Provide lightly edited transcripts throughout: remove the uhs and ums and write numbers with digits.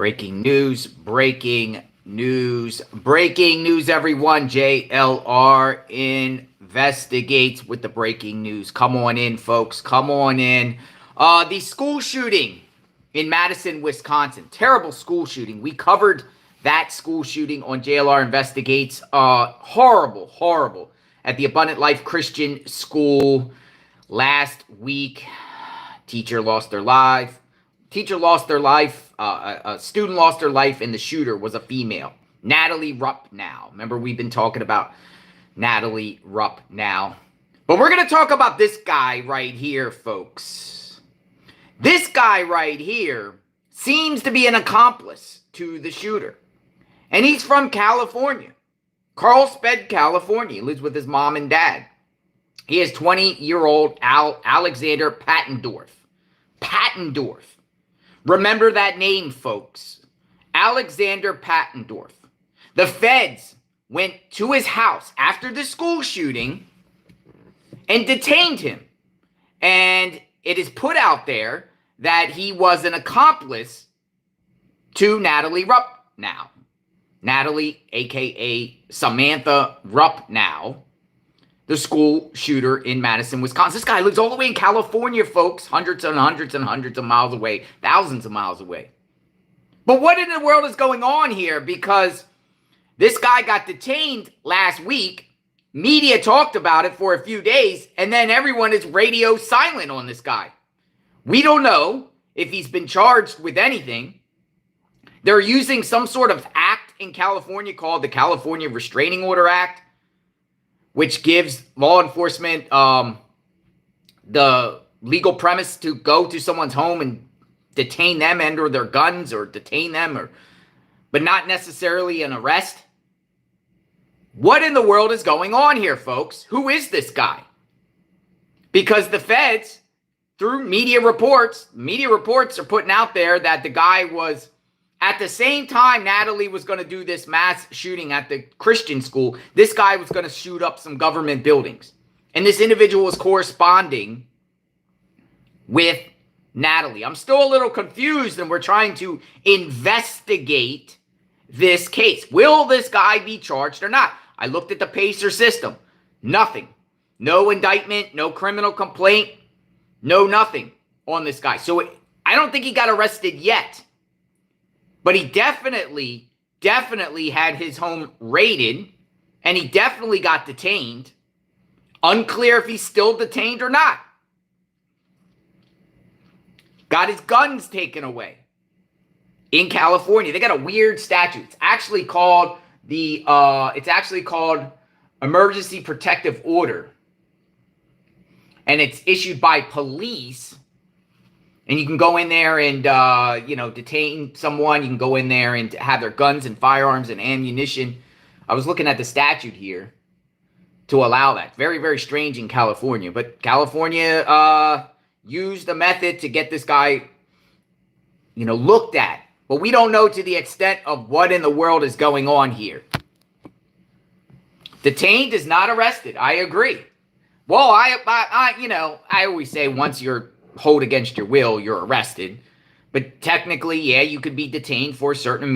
Breaking news, everyone. JLR investigates with the breaking news. Come on in, folks. Come on in. The school shooting in Madison, Wisconsin. Terrible school shooting. We covered that school shooting on JLR Investigates. Horrible. At the Abundant Life Christian School last week. Teacher lost their life. A student lost her life, and the shooter was a female. Natalie Rupnow. Remember, we've been talking about Natalie Rupnow. But we're going to talk about this guy right here, folks. This guy right here seems to be an accomplice to the shooter. And he's from California. Carlsbad, California. He lives with his mom and dad. He is 20-year-old Alexander Paffendorf. Remember that name, folks. Alexander Paffendorf. The feds went to his house after the school shooting and detained him. And it is put out there that he was an accomplice to Natalie Rupnow. Natalie, a.k.a. Samantha Rupnow, the school shooter in Madison, Wisconsin. This guy lives all the way in California, folks. Hundreds and hundreds of miles away. Thousands of miles away. But what in the world is going on here? Because this guy got detained last week. Media talked about it for a few days. And then everyone is radio silent on this guy. We don't know if he's been charged with anything. They're using some sort of act in California called the California Restraining Order Act, which gives law enforcement the legal premise to go to someone's home and detain them under their guns or detain them, but not necessarily an arrest. What in the world is going on here, folks? Who is this guy? Because the feds, through media reports are putting out there that the guy was, at the same time Natalie was going to do this mass shooting at the Christian school, this guy was going to shoot up some government buildings. And this individual was corresponding with Natalie. I'm still a little confused, and we're trying to investigate this case. Will this guy be charged or not? I looked at the PACER system. Nothing. No indictment, no criminal complaint, no nothing on this guy. So I don't think he got arrested yet. But he definitely had his home raided, and he definitely got detained. Unclear if he's still detained or not. Got his guns taken away in California. They got a weird statute. It's actually called Emergency Protective Order, and it's issued by police. And you can go in there and, detain someone. You can go in there and have their guns and firearms and ammunition. I was looking at the statute here to allow that. Very, very strange in California. But California used a method to get this guy, looked at. But we don't know to the extent of what in the world is going on here. Detained is not arrested. I agree. Well, I always say once you're hold against your will, you're arrested. But technically, yeah, you could be detained for a certain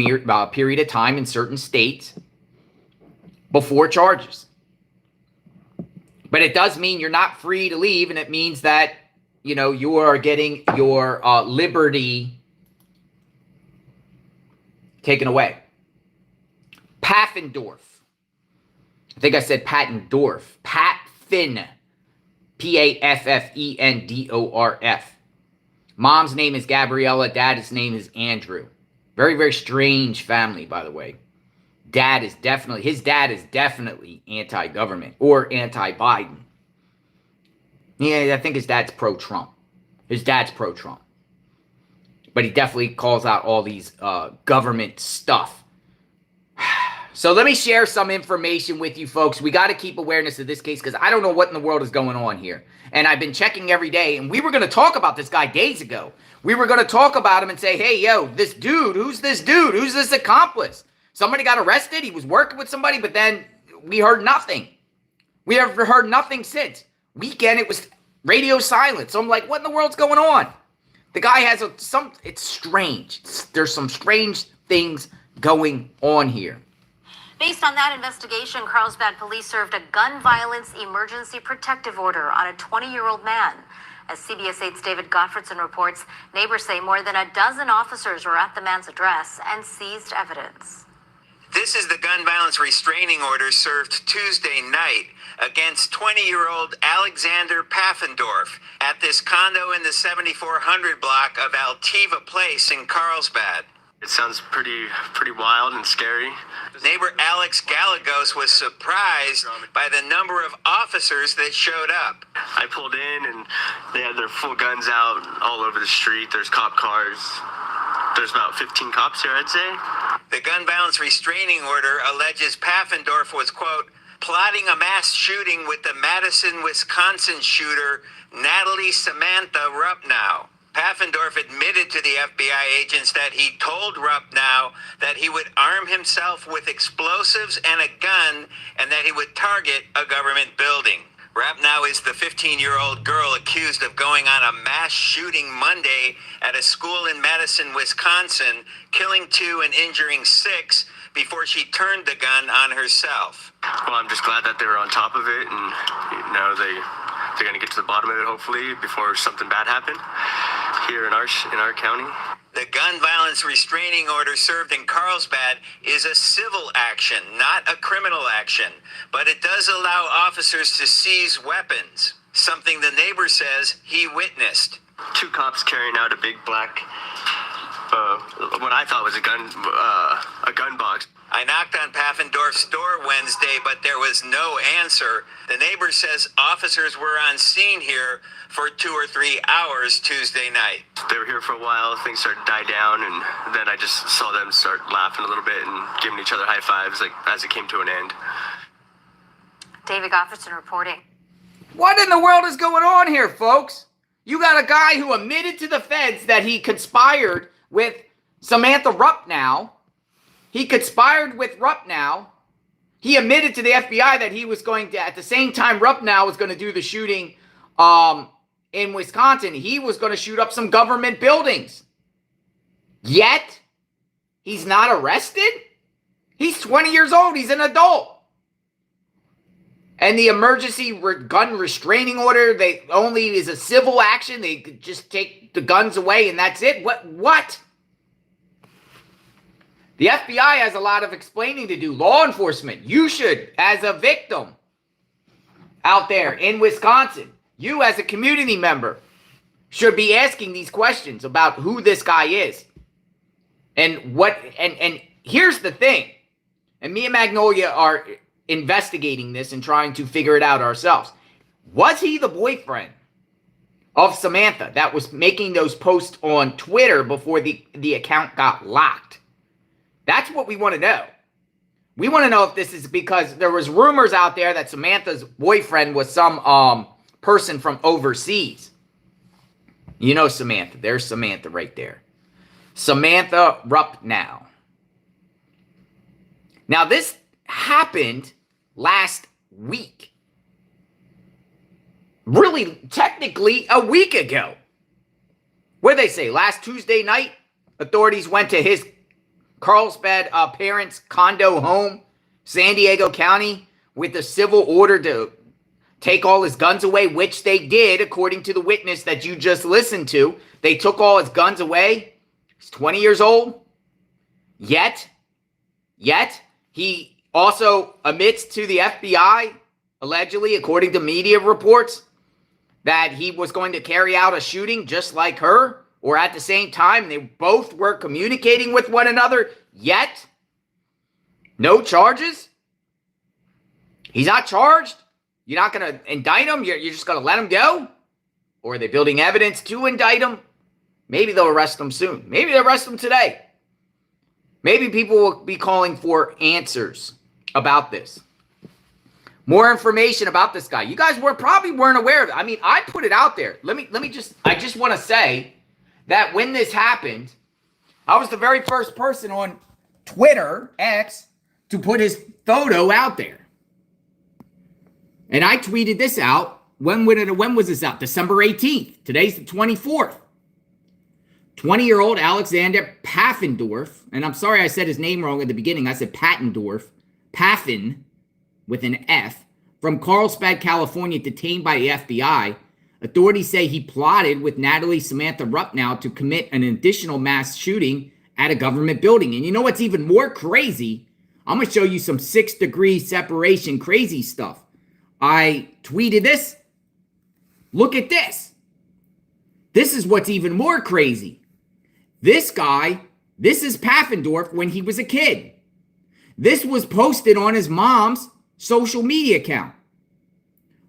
period of time in certain states before charges. But it does mean you're not free to leave, and it means that, you are getting your liberty taken away. Paffendorf. I think I said Paffendorf. Paffendorf. Mom's name is Gabriella. Dad's name is Andrew. Very, very strange family, by the way. His dad is definitely anti-government or anti-Biden. Yeah, I think his dad's pro-Trump. But he definitely calls out all these government stuff. So let me share some information with you folks. We got to keep awareness of this case because I don't know what in the world is going on here. And I've been checking every day, and we were going to talk about this guy days ago. We were going to talk about him and say, hey, yo, this dude, who's this dude? Who's this accomplice? Somebody got arrested. He was working with somebody, but then we heard nothing. We have heard nothing since. Weekend, it was radio silence. So I'm like, what in the world's going on? The guy has it's strange. There's some strange things going on here. Based on that investigation, Carlsbad police served a gun violence emergency protective order on a 20-year-old man. As CBS 8's David Gottfredson reports, neighbors say more than a dozen officers were at the man's address and seized evidence. This is the gun violence restraining order served Tuesday night against 20-year-old Alexander Paffendorf at this condo in the 7400 block of Altiva Place in Carlsbad. It sounds pretty wild and scary. Neighbor Alex Gallegos was surprised by the number of officers that showed up. I pulled in and they had their full guns out all over the street. There's cop cars. There's about 15 cops here, I'd say. The gun violence restraining order alleges Paffendorf was, quote, plotting a mass shooting with the Madison, Wisconsin shooter, Natalie Samantha Rupnow. Paffendorf admitted to the FBI agents that he told Rupnow that he would arm himself with explosives and a gun and that he would target a government building. Rupnow is the 15-year-old girl accused of going on a mass shooting Monday at a school in Madison, Wisconsin, killing 2 and injuring 6 before she turned the gun on herself. Well, I'm just glad that they were on top of it, and they're going to get to the bottom of it, hopefully, before something bad happened here in our county. The gun violence restraining order served in Carlsbad is a civil action, not a criminal action, but it does allow officers to seize weapons, something the neighbor says he witnessed. 2 cops carrying out a big black, what I thought was a gun box. I knocked on Paffendorf's door Wednesday, but there was no answer. The neighbor says officers were on scene here for 2 or 3 hours Tuesday night. They were here for a while, things started to die down, and then I just saw them start laughing a little bit and giving each other high fives as it came to an end. David Gottfredson reporting. What in the world is going on here, folks? You got a guy who admitted to the feds that he conspired with Samantha Rupnow. He conspired with Rupnow. He admitted to the FBI that he was going to, at the same time Rupnow was going to do the shooting in Wisconsin, he was going to shoot up some government buildings. Yet, he's not arrested? He's 20 years old. He's an adult. And the emergency gun restraining order, they only is a civil action. They could just take the guns away and that's it. What? The FBI has a lot of explaining to do. Law enforcement, you should, as a victim out there in Wisconsin, you as a community member should be asking these questions about who this guy is. And what, and here's the thing. And me and Magnolia are investigating this and trying to figure it out ourselves. Was he the boyfriend of Samantha that was making those posts on Twitter before the account got locked? That's what we want to know. We want to know if this is because there was rumors out there that Samantha's boyfriend was some person from overseas. You know Samantha. There's Samantha right there. Samantha Rupnow. Now this happened last week. Really, technically a week ago. What did they say? Last Tuesday night, authorities went to his Carlsbad parents' condo home, San Diego County, with a civil order to take all his guns away, which they did, according to the witness that you just listened to. They took all his guns away. He's 20 years old. Yet, he also admits to the FBI, allegedly, according to media reports, that he was going to carry out a shooting just like her. Or at the same time, they both were communicating with one another, yet no charges. He's not charged. You're not going to indict him. You're just going to let him go? Or are they building evidence to indict him? Maybe they'll arrest him soon. Maybe they'll arrest him today. Maybe people will be calling for answers about this. More information about this guy. You guys probably weren't aware of it. I mean, I put it out there. I just want to say that when this happened, I was the very first person on Twitter, X, to put his photo out there. And I tweeted this out. When was this out? December 18th. Today's the 24th. 20-year-old Alexander Paffendorf, and I'm sorry I said his name wrong at the beginning. I said Pattendorf, Paffen with an F, from Carlsbad, California, detained by the FBI. Authorities say he plotted with Natalie Samantha Rupnow to commit an additional mass shooting at a government building. And you know what's even more crazy? I'm going to show you some 6-degree separation crazy stuff. I tweeted this. Look at this. This is what's even more crazy. This guy, this is Paffendorf when he was a kid. This was posted on his mom's social media account.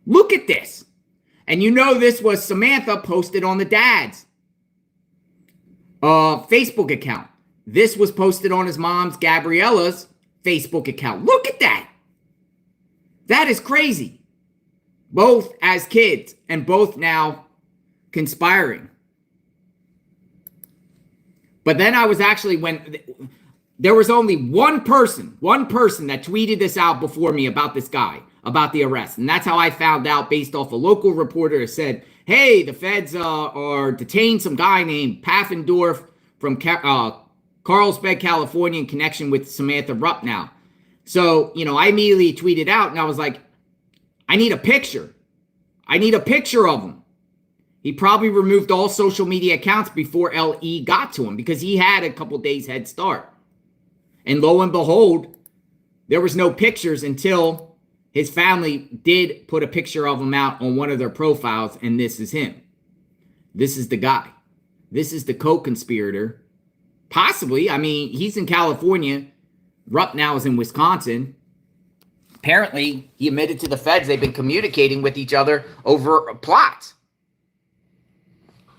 Look at this. And you know this was Samantha posted on the dad's Facebook account. This was posted on his mom's, Gabriella's, Facebook account. Look at that. That is crazy. Both as kids and both now conspiring. But then I was actually, when there was only one person that tweeted this out before me about this guy, about the arrest. And that's how I found out, based off a local reporter who said, hey, the feds are detained some guy named Paffendorf from Carlsbad, California, in connection with Samantha Rupnow. So, I immediately tweeted out and I was like, I need a picture. I need a picture of him. He probably removed all social media accounts before LE got to him because he had a couple days head start. And lo and behold, there was no pictures until his family did put a picture of him out on one of their profiles, and this is him. This is the guy. This is the co-conspirator. Possibly. I mean, he's in California. Rupnow is in Wisconsin. Apparently, he admitted to the feds they've been communicating with each other over plots.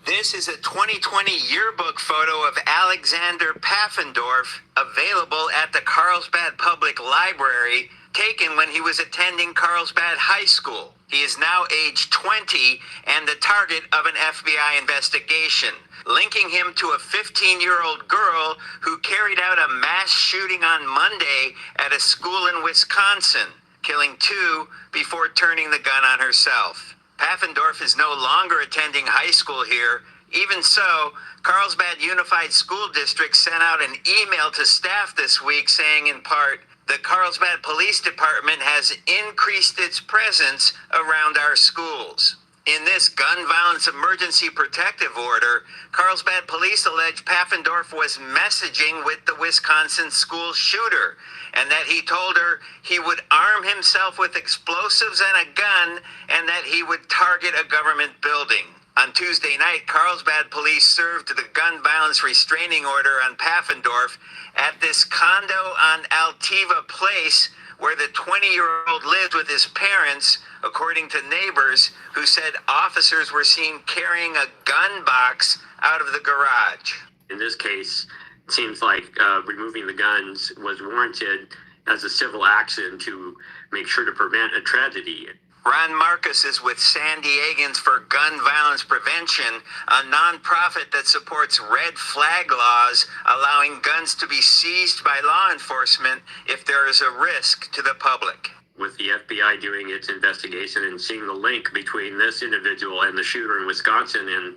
This is a 2020 yearbook photo of Alexander Paffendorf, available at the Carlsbad Public Library, taken when he was attending Carlsbad High School. He is now age 20 and the target of an FBI investigation, linking him to a 15-year-old girl who carried out a mass shooting on Monday at a school in Wisconsin, killing 2 before turning the gun on herself. Paffendorf is no longer attending high school here. Even so, Carlsbad Unified School District sent out an email to staff this week saying, in part, the Carlsbad Police Department has increased its presence around our schools. In this gun violence emergency protective order, Carlsbad police allege Paffendorf was messaging with the Wisconsin school shooter, and that he told her he would arm himself with explosives and a gun, and that he would target a government building. On Tuesday night, Carlsbad police served the gun violence restraining order on Paffendorf at this condo on Altiva Place, where the 20-year-old lived with his parents, according to neighbors who said officers were seen carrying a gun box out of the garage. In this case, it seems like removing the guns was warranted as a civil action to make sure to prevent a tragedy. Ron Marcus is with San Diegans for Gun Violence Prevention, a nonprofit that supports red flag laws allowing guns to be seized by law enforcement if there is a risk to the public. With the FBI doing its investigation and seeing the link between this individual and the shooter in Wisconsin and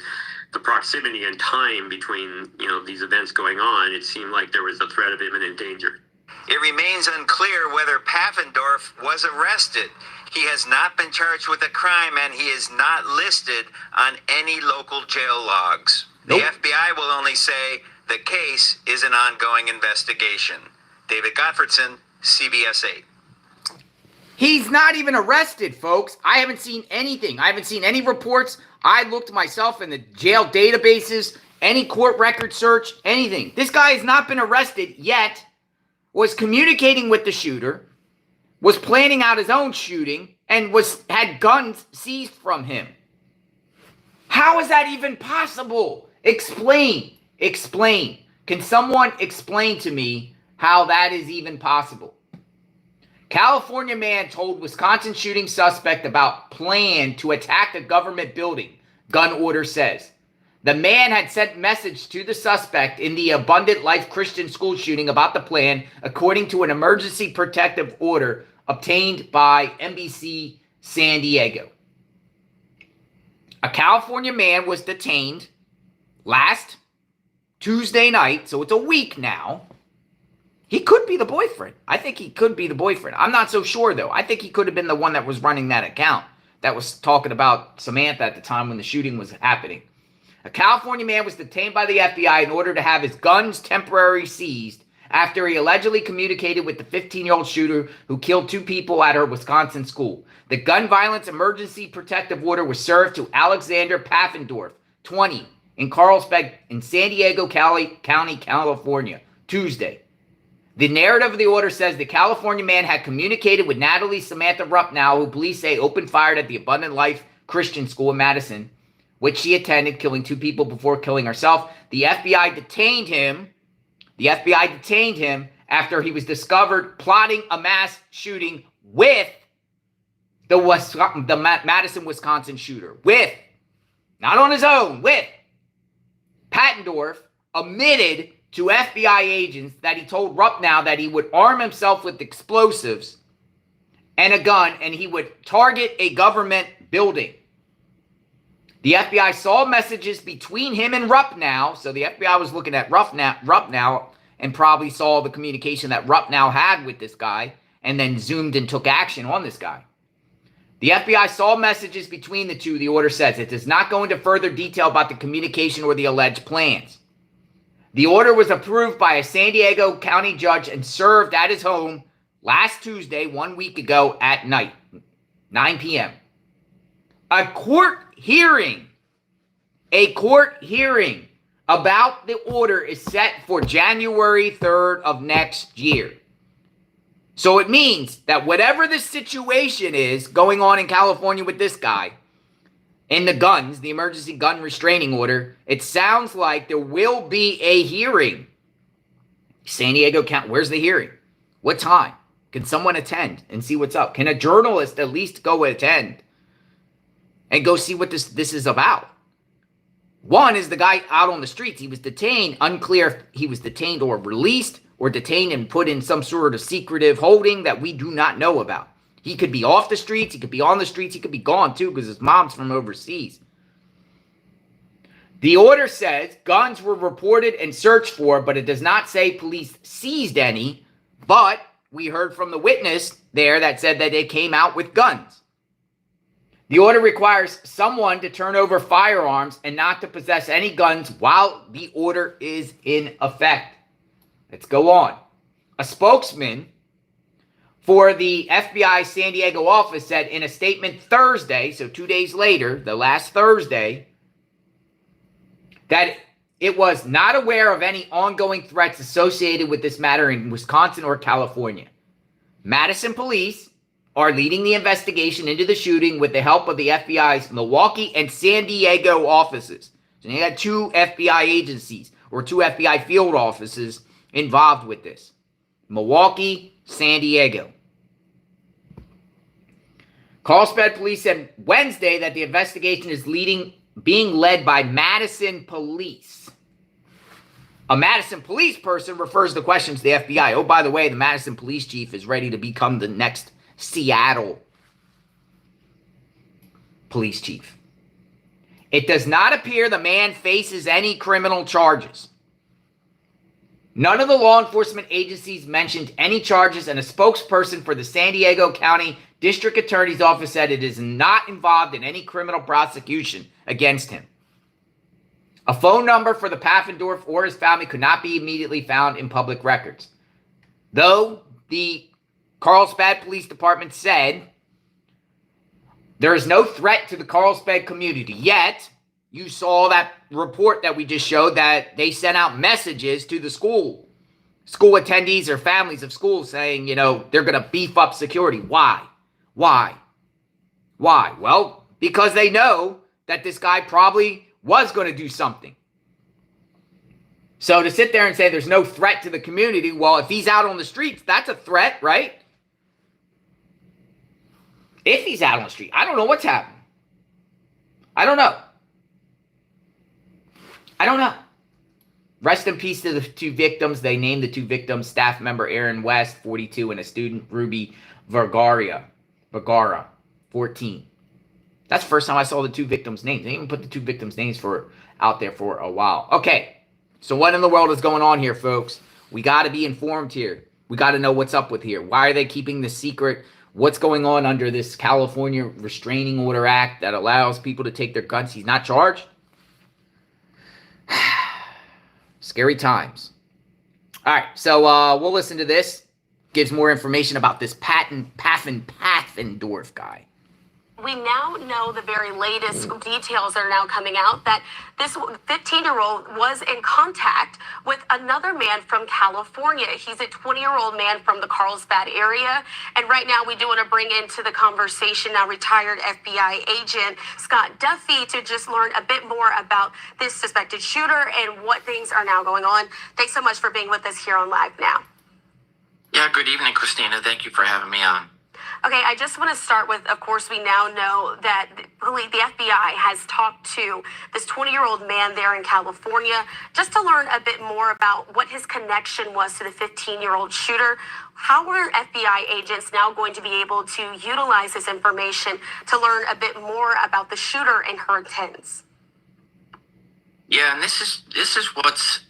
the proximity and time between, these events going on, it seemed like there was a threat of imminent danger. It remains unclear whether Paffendorf was arrested. He has not been charged with a crime, and he is not listed on any local jail logs. Nope. The FBI will only say the case is an ongoing investigation. David Gottfredson, CBS 8. He's not even arrested, folks. I haven't seen anything. I haven't seen any reports. I looked myself in the jail databases, any court record search, anything. This guy has not been arrested yet, was communicating with the shooter, was planning out his own shooting, and had guns seized from him. How is that even possible? Explain. Can someone explain to me how that is even possible? California man told Wisconsin shooting suspect about plan to attack a government building, gun order says. The man had sent message to the suspect in the Abundant Life Christian school shooting about the plan, according to an emergency protective order obtained by NBC San Diego. A California man was detained last Tuesday night, so it's a week now. He could be the boyfriend. I think he could be the boyfriend. I'm not so sure, though. I think he could have been the one that was running that account that was talking about Samantha at the time when the shooting was happening. A California man was detained by the FBI in order to have his guns temporarily seized after he allegedly communicated with the 15-year-old shooter who killed 2 people at her Wisconsin school. The gun violence emergency protective order was served to Alexander Paffendorf, 20, in Carlsbad in San Diego County, California, Tuesday. The narrative of the order says the California man had communicated with Natalie Samantha Rupnow, who police say opened fire at the Abundant Life Christian School in Madison, which she attended, killing 2 people before killing herself. The FBI detained him. After he was discovered plotting a mass shooting with the Madison, Wisconsin shooter. With, not on his own, with. Paffendorf admitted to FBI agents that he told Rupnow that he would arm himself with explosives and a gun and he would target a government building. The FBI saw messages between him and Rupnow, so the FBI was looking at Rupnow and probably saw the communication that Rupnow had with this guy and then zoomed and took action on this guy. The FBI saw messages between the two, the order says. It does not go into further detail about the communication or the alleged plans. The order was approved by a San Diego County judge and served at his home last Tuesday, 1 week ago at night, 9 p.m. A court hearing about the order is set for January 3rd of next year. So it means that whatever the situation is going on in California with this guy and the guns, the emergency gun restraining order, it sounds like there will be a hearing. San Diego County, where's the hearing? What time? Can someone attend and see what's up? Can a journalist at least go attend and go see what this is about? One is the guy out on the streets. He was detained. Unclear if he was detained or released or detained and put in some sort of secretive holding that we do not know about. He could be off the streets. He could be on the streets. He could be gone too because his mom's from overseas. The order says guns were reported and searched for, but it does not say police seized any. But we heard from the witness there that said that they came out with guns. The order requires someone to turn over firearms and not to possess any guns while the order is in effect. Let's go on. A spokesman for the FBI San Diego office said in a statement Thursday, so 2 days later, the last Thursday, that it was not aware of any ongoing threats associated with this matter in Wisconsin or California. Madison police are leading the investigation into the shooting with the help of the FBI's Milwaukee and San Diego offices. So they had 2 FBI agencies or 2 FBI field offices involved with this. Milwaukee, San Diego. Carlsbad police said Wednesday that the investigation is being led by Madison police. A Madison police person refers the questions to the FBI. Oh, by the way, the Madison police chief is ready to become the next Seattle police chief. It does not appear the man faces any criminal charges. None of the law enforcement agencies mentioned any charges, and a spokesperson for the San Diego County District Attorney's Office said it is not involved in any criminal prosecution against him. A phone number for the Paffendorf or his family could not be immediately found in public records. Though the Carlsbad Police Department said there is no threat to the Carlsbad community, yet you saw that report that we just showed that they sent out messages to the school attendees or families of schools saying, they're going to beef up security. Why? Well, because they know that this guy probably was going to do something. So to sit there and say there's no threat to the community, well, if he's out on the streets, that's a threat, right? If he's out on the street, I don't know what's happening. I don't know. Rest in peace to the 2 victims. They named the 2 victims, staff member Aaron West, 42, and a student, Ruby Vergara, 14. That's the first time I saw the 2 victims' names. They even put the 2 victims' names out there for a while. Okay, So what in the world is going on here, folks? We got to be informed here. We got to know what's up with here. Why are they keeping the secret? What's going on under this California Restraining Order Act that allows people to take their guns? He's not charged. Scary times. All right, so we'll listen to this. Gives more information about this Paffendorf guy. We now know the very latest details that are now coming out that this 15-year-old was in contact with another man from California. He's a 20-year-old man from the Carlsbad area. And right now we do want to bring into the conversation now retired FBI agent Scott Duffy to just learn a bit more about this suspected shooter and what things are now going on. Thanks so much for being with us here on Live Now. Yeah, good evening, Christina. Thank you for having me on. Okay, I just want to start with, of course, we now know that the FBI has talked to this 20-year-old man there in California just to learn a bit more about what his connection was to the 15-year-old shooter. How are FBI agents now going to be able to utilize this information to learn a bit more about the shooter and her intents? Yeah, and this is what's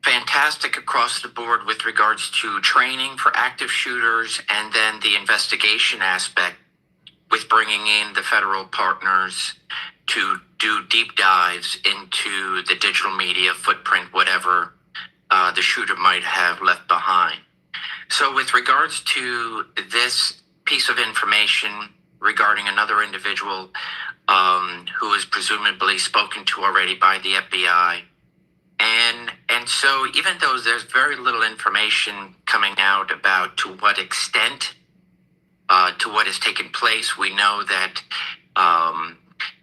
fantastic across the board with regards to training for active shooters and then the investigation aspect with bringing in the federal partners to do deep dives into the digital media footprint, whatever the shooter might have left behind. So with regards to this piece of information regarding another individual who is presumably spoken to already by the FBI, and so even though there's very little information coming out about to what extent, to what has taken place, we know that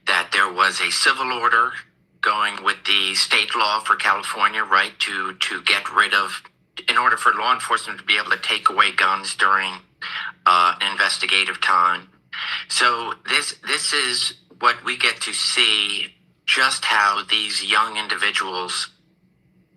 that there was a civil order going with the state law for California, right, to get rid of, in order for law enforcement to be able to take away guns during investigative time. So this is what we get to see, just how these young individuals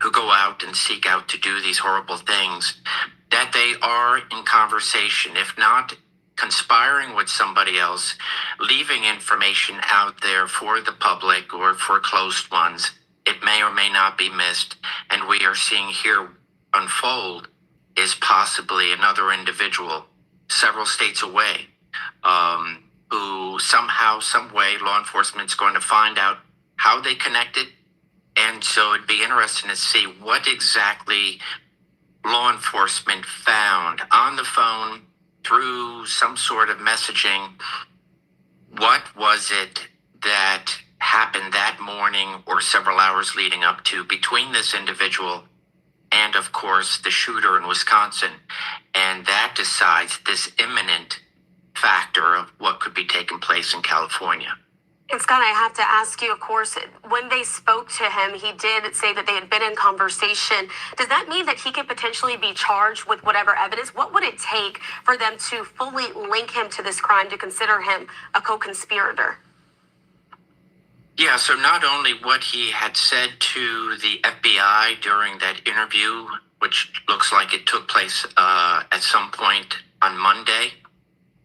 who go out and seek out to do these horrible things, that they are in conversation, if not conspiring with somebody else, leaving information out there for the public or for close ones. It may or may not be missed. And we are seeing here unfold is possibly another individual several states away, who somehow, some way, law enforcement is going to find out how they connected. And so it'd be interesting to see what exactly law enforcement found on the phone through some sort of messaging. What was it that happened that morning or several hours leading up to between this individual and, of course, the shooter in Wisconsin? And that decides this imminent factor of what could be taking place in California. And Scott, I have to ask you, of course, when they spoke to him, he did say that they had been in conversation. Does that mean that he could potentially be charged with whatever evidence? What would it take for them to fully link him to this crime to consider him a co-conspirator? Yeah, so not only what he had said to the FBI during that interview, which looks like it took place at some point on Monday,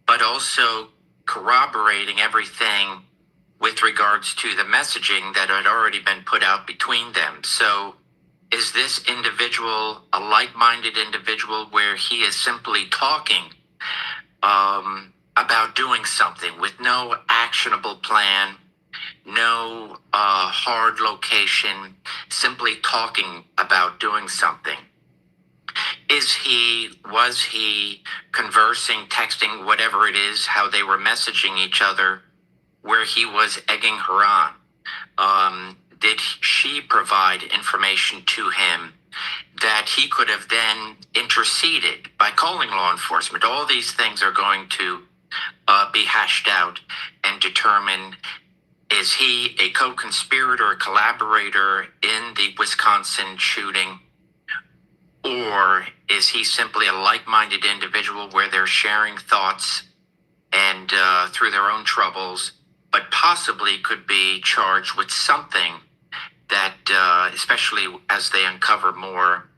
but also corroborating everything with regards to the messaging that had already been put out between them. So is this individual a like-minded individual where he is simply talking about doing something with no actionable plan, no hard location, simply talking about doing something? Was he conversing, texting, whatever it is, how they were messaging each other, where he was egging her on? Did she provide information to him that he could have then interceded by calling law enforcement? All these things are going to be hashed out and determined. Is he a co-conspirator, a collaborator in the Wisconsin shooting? Or is he simply a like-minded individual where they're sharing thoughts and through their own troubles, but possibly could be charged with something that, especially as they uncover more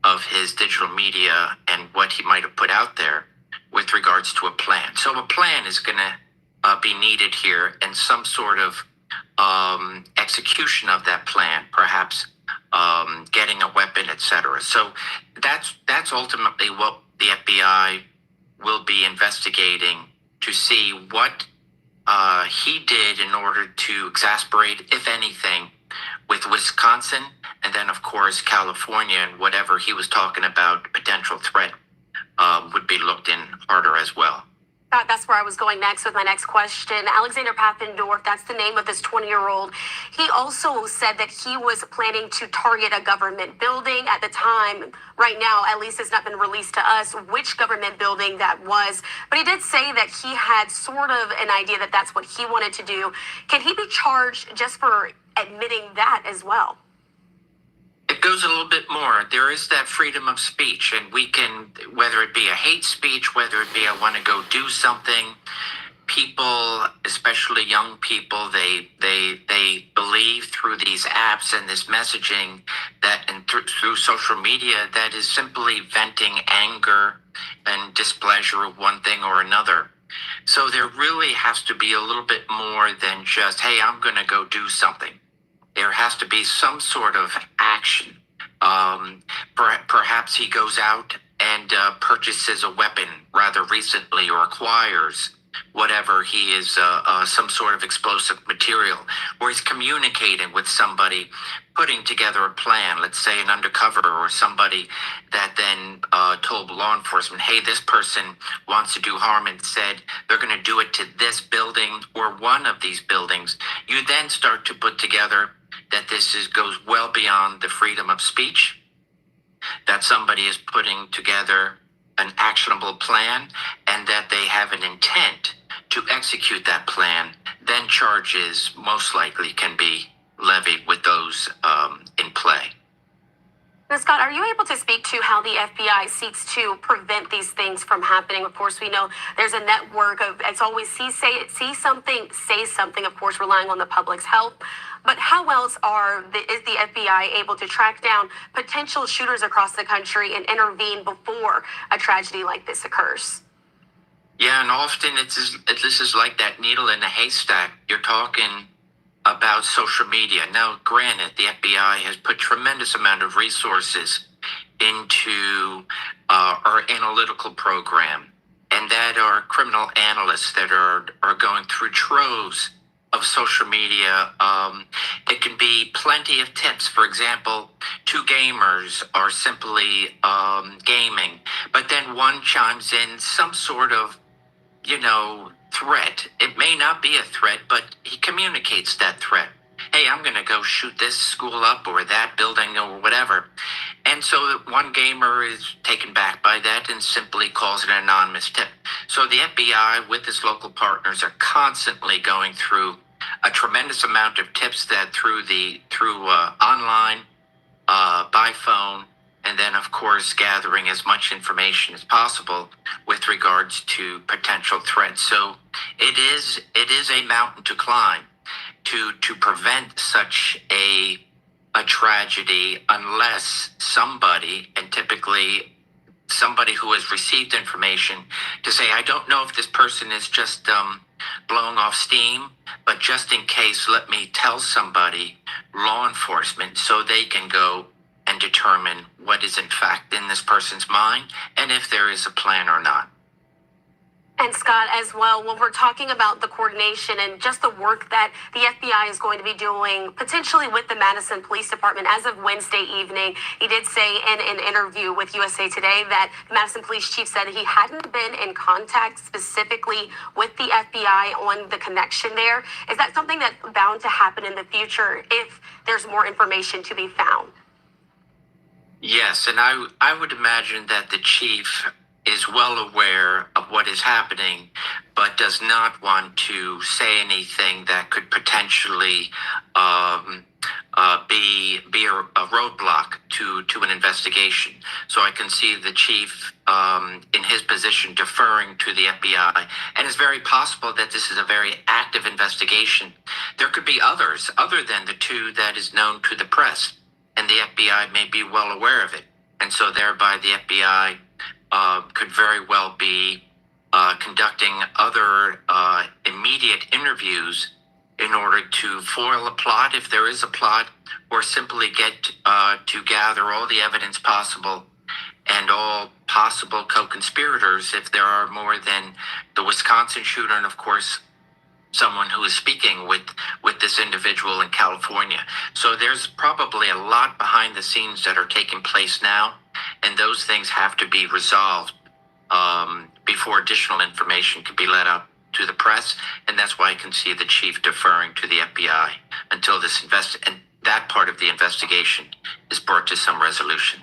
of his digital media and what he might have put out there with regards to a plan. So a plan is going to be needed here, and some sort of execution of that plan, perhaps getting a weapon, etc. So that's ultimately what the FBI will be investigating, to see what he did in order to exasperate, if anything, with Wisconsin, and then of course California, and whatever he was talking about potential threat would be looked in harder as well. That's where I was going next with my next question. Alexander Paffendorf, that's the name of this 20-year-old. He also said that he was planning to target a government building at the time. Right now, at least it's not been released to us which government building that was. But he did say that he had sort of an idea that that's what he wanted to do. Can he be charged just for admitting that as well? It goes a little bit more. There is that freedom of speech, and we can, whether it be a hate speech, whether it be I want to go do something, people, especially young people, they believe through these apps and this messaging that, and through social media, that is simply venting anger and displeasure of one thing or another. So there really has to be a little bit more than just, hey, I'm going to go do something. There has to be some sort of action. Perhaps he goes out and purchases a weapon rather recently, or acquires whatever he is, some sort of explosive material, or he's communicating with somebody, putting together a plan, let's say an undercover or somebody that then told law enforcement, hey, this person wants to do harm, and said they're going to do it to this building or one of these buildings. You then start to put together that this goes well beyond the freedom of speech, that somebody is putting together an actionable plan, and that they have an intent to execute that plan. Then charges most likely can be levied with those in play. Now, Scott, are you able to speak to how the FBI seeks to prevent these things from happening? Of course, we know there's a network of, it's always see something, say something, of course, relying on the public's help. But how else is the FBI able to track down potential shooters across the country and intervene before a tragedy like this occurs? Yeah, and often this is like that needle in a haystack. You're talking about social media. Now, granted, the FBI has put tremendous amount of resources into our analytical program, and that are criminal analysts that are going through troves of social media. It can be plenty of tips. For example, two gamers are simply gaming, but then one chimes in some sort of, threat. It may not be a threat, but he communicates that threat. Hey, I'm going to go shoot this school up or that building or whatever. And so one gamer is taken back by that and simply calls it an anonymous tip. So the FBI with its local partners are constantly going through a tremendous amount of tips that through online, by phone, and then, of course, gathering as much information as possible with regards to potential threats. So it is a mountain to climb to prevent such a tragedy, unless somebody, and typically somebody who has received information, to say, I don't know if this person is just blowing off steam, but just in case, let me tell somebody, law enforcement, so they can go and determine what is in fact in this person's mind, and if there is a plan or not. And Scott, as well, when we're talking about the coordination and just the work that the FBI is going to be doing, potentially with the Madison Police Department, as of Wednesday evening, he did say in an interview with USA Today that the Madison Police Chief said he hadn't been in contact specifically with the FBI on the connection there. Is that something that's bound to happen in the future if there's more information to be found? Yes, and I would imagine that the chief is well aware of what is happening, but does not want to say anything that could potentially be a roadblock to an investigation. So I can see the chief in his position deferring to the FBI, and it's very possible that this is a very active investigation. There could be others other than the two that is known to the press, and the FBI may be well aware of it, and so thereby the FBI could very well be conducting other immediate interviews in order to foil a plot, if there is a plot, or simply get to gather all the evidence possible and all possible co-conspirators if there are more than the Wisconsin shooter and, of course, someone who is speaking with this individual in California. So there's probably a lot behind the scenes that are taking place now, and those things have to be resolved before additional information can be let out to the press, and that's why I can see the chief deferring to the FBI until this and that part of the investigation is brought to some resolution.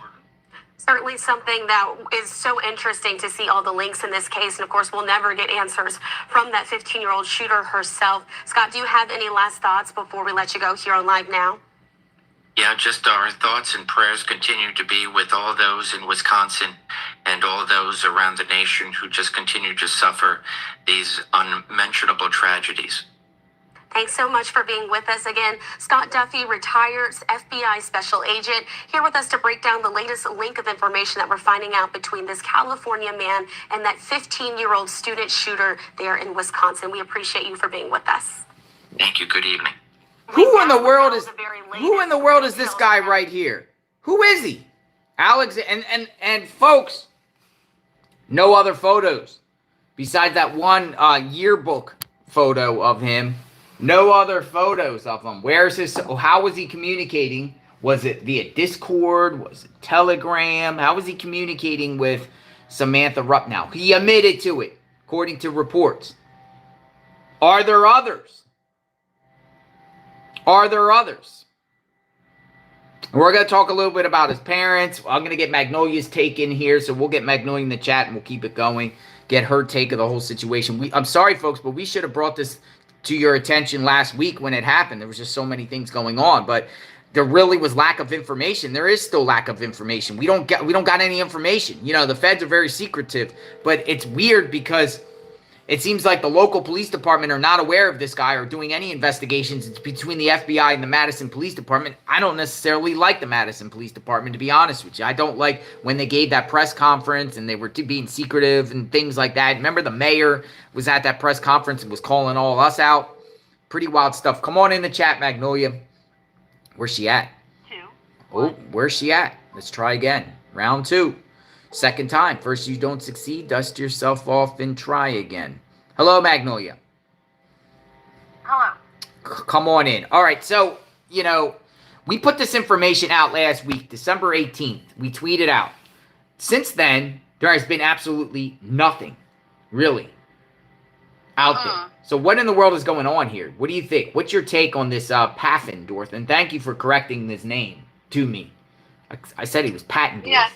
Certainly something that is so interesting to see all the links in this case. And of course, we'll never get answers from that 15-year-old shooter herself. Scott, do you have any last thoughts before we let you go here on Live Now? Yeah, just our thoughts and prayers continue to be with all those in Wisconsin and all those around the nation who just continue to suffer these unmentionable tragedies. Thanks so much for being with us again. Scott Duffy, retired FBI special agent, here with us to break down the latest link of information that we're finding out between this California man and that 15-year-old student shooter there in Wisconsin. We appreciate you for being with us. Thank you. Good evening. Who in the world is this guy right here? Who is he? Alex and folks, no other photos besides that one yearbook photo of him. No other photos of him. Where's his? How was he communicating? Was it via Discord? Was it Telegram? How was he communicating with Samantha Rupnow? He admitted to it, according to reports. Are there others? Are there others? We're going to talk a little bit about his parents. I'm going to get Magnolia's take in here, so we'll get Magnolia in the chat and we'll keep it going. Get her take of the whole situation. I'm sorry, folks, but we should have brought this to your attention last week when it happened. There was just so many things going on, but there really was lack of information. There is still lack of information. We don't got any information. You know, the feds are very secretive, but it's weird because it seems like the local police department are not aware of this guy or doing any investigations. It's between the FBI and the Madison Police Department. I don't necessarily like the Madison Police Department, to be honest with you. I don't like when they gave that press conference and they were being secretive and things like that. Remember the mayor was at that press conference and was calling all us out? Pretty wild stuff. Come on in the chat, Magnolia. Where's she at? Oh, where's she at? Let's try again. Round 2. Second time. First you don't succeed, dust yourself off and try again. Hello, Magnolia. Hello. Come on in. All right, so, you know, we put this information out last week, December 18th. We tweeted out. Since then, there has been absolutely nothing, really, out there. So what in the world is going on here? What do you think? What's your take on this Paffendorf? And thank you for correcting his name to me. I said he was Pattendorf. Yeah.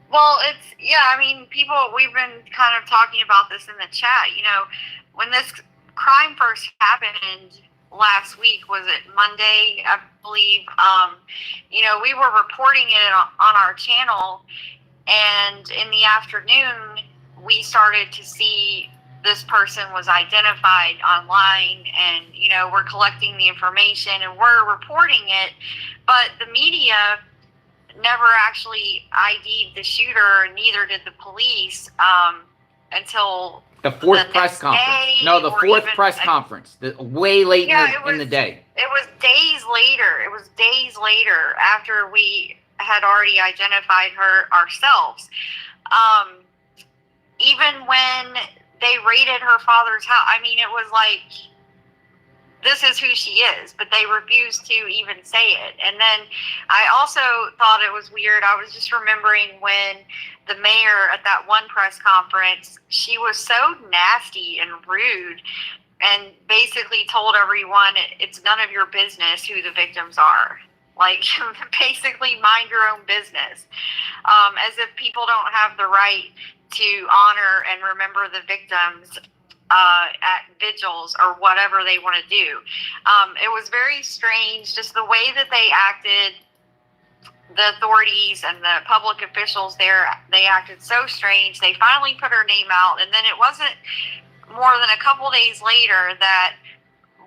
Well, I mean, we've been kind of talking about this in the chat. You know, when this crime first happened last week, was it Monday, I believe, you know, we were reporting it on our channel, and in the afternoon, we started to see this person was identified online, and, you know, we're collecting the information and we're reporting it, but the media never actually ID'd the shooter, neither did the police, until the fourth press conference. No, the fourth press conference. Way late in the day. It was days later. It was days later after we had already identified her ourselves. Even when they raided her father's house, I mean, it was like, this is who she is, but they refused to even say it. And then I also thought it was weird. I was just remembering when the mayor at that one press conference, she was so nasty and rude and basically told everyone it's none of your business who the victims are. Like, basically mind your own business. As if people don't have the right to honor and remember the victims at vigils or whatever they want to do. It was very strange, just the way that they acted. The authorities and the public officials there, they acted so strange. They finally put her name out, and then it wasn't more than a couple days later that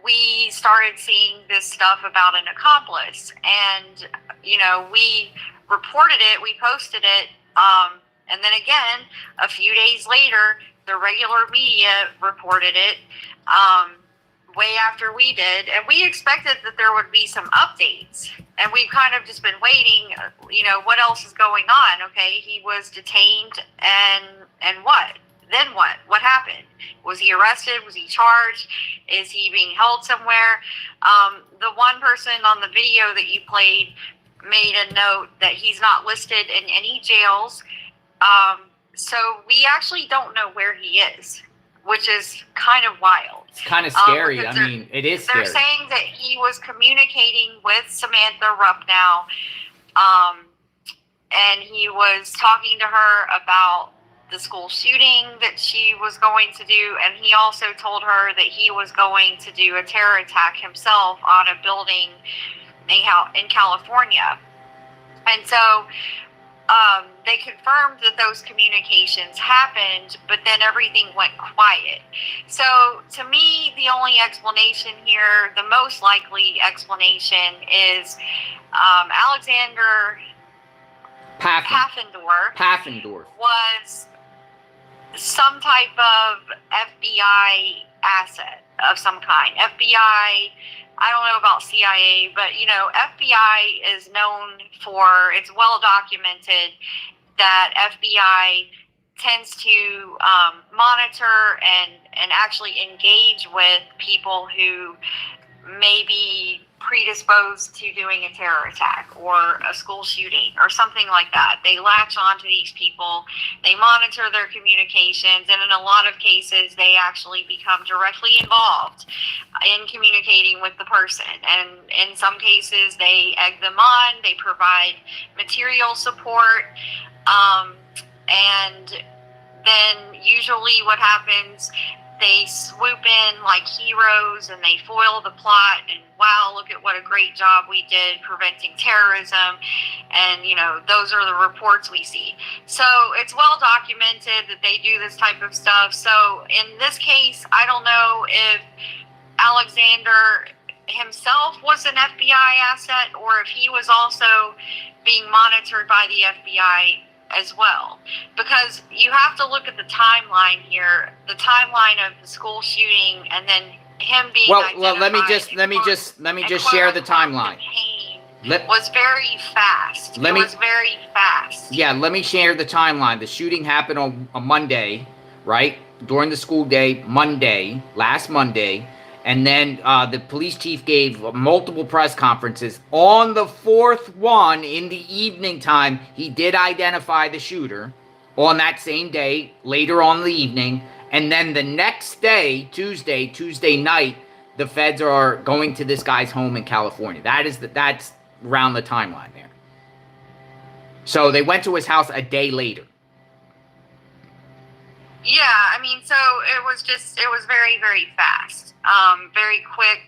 we started seeing this stuff about an accomplice. And, you know, we reported it, we posted it, and then again, a few days later, the regular media reported it. way after we did, and we expected that there would be some updates, and we've kind of just been waiting, what else is going on. Okay, he was detained, and what? Then what happened? Was he arrested? Was he charged? Is he being held somewhere? The one person on the video that you played made a note that he's not listed in any jails, so we actually don't know where he is, which is kind of wild. It's kind of scary. I mean, it is scary. They're saying that he was communicating with Samantha Rupnow, and he was talking to her about the school shooting that she was going to do, and he also told her that he was going to do a terror attack himself on a building in California. And so they confirmed that those communications happened, but then everything went quiet. So to me, the only explanation here, the most likely explanation, is Alexander Paffendorf was some type of FBI asset of some kind. FBI, I don't know about CIA, but FBI is known for, it's well documented that FBI tends to monitor and actually engage with people who may be predisposed to doing a terror attack or a school shooting or something like that. They latch onto these people, they monitor their communications, and in a lot of cases they actually become directly involved in communicating with the person. And in some cases they egg them on, they provide material support, and then usually what happens, they swoop in like heroes and they foil the plot, and wow, look at what a great job we did preventing terrorism. And those are the reports we see. So it's well documented that they do this type of stuff. So in this case, I don't know if Alexander himself was an FBI asset or if he was also being monitored by the FBI as well, because you have to look at the timeline here, the timeline of the school shooting, and then him being well, let me just share the timeline. Was very fast. It was very fast. Yeah, let me share the timeline. The shooting happened on a Monday, right? During the school day, last Monday. And then the police chief gave multiple press conferences. On the fourth one, in the evening time, he did identify the shooter on that same day, later on in the evening. And then the next day, Tuesday night, the feds are going to this guy's home in California. That's around the timeline there. So they went to his house a day later. Yeah, I mean, so it was very, very fast, very quick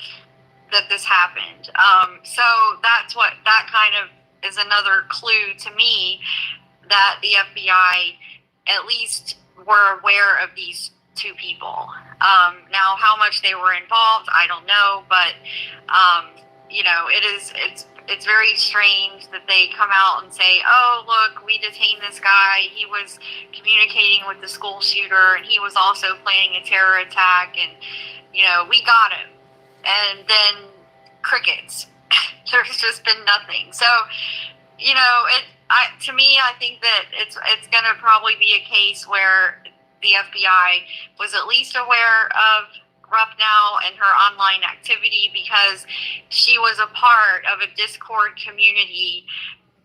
that this happened. So that kind of is another clue to me that the FBI at least were aware of these two people. Now, how much they were involved, I don't know, but it's very strange that they come out and say, oh, look, we detained this guy. He was communicating with the school shooter, and he was also planning a terror attack, and, we got him. And then crickets. There's just been nothing. So, to me, I think that it's going to probably be a case where the FBI was at least aware of Rupnow and her online activity, because she was a part of a Discord community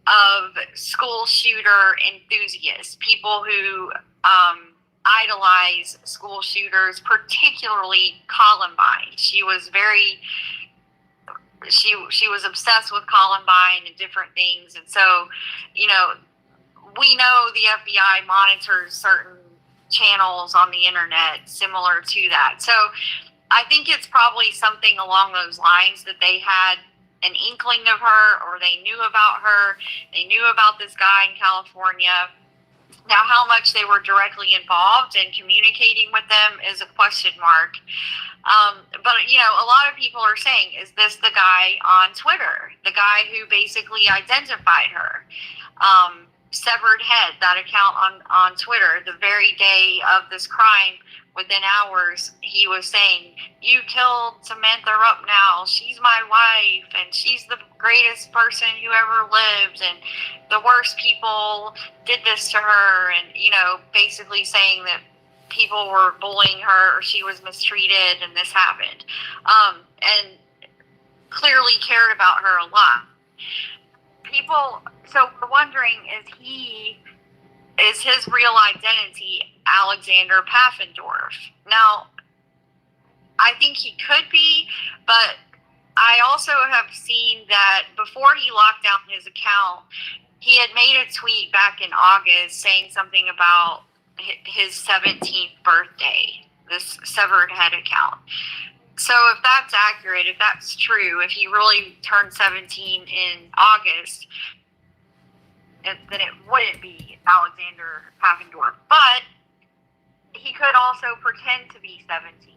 of school shooter enthusiasts, people who idolize school shooters, particularly Columbine. She was obsessed with Columbine and different things. And so, we know the FBI monitors certain channels on the internet similar to that. So I think it's probably something along those lines, that they had an inkling of her, or they knew about her. They knew about this guy in California. Now, how much they were directly involved in communicating with them is a question mark. But, a lot of people are saying, is this the guy on Twitter? The guy who basically identified her? Severed Head, that account on Twitter, the very day of this crime, within hours, he was saying, "You killed Samantha Rupnow. She's my wife, and she's the greatest person who ever lived, and the worst people did this to her," and, basically saying that people were bullying her, or she was mistreated, and this happened. And clearly cared about her a lot. So we're wondering, is his real identity Alexander Paffendorf? Now, I think he could be, but I also have seen that before he locked down his account, he had made a tweet back in August saying something about his 17th birthday, this Severed Head account. So if that's accurate, if that's true, if he really turned 17 in August, then it wouldn't be Alexander Paffendorf. But he could also pretend to be 17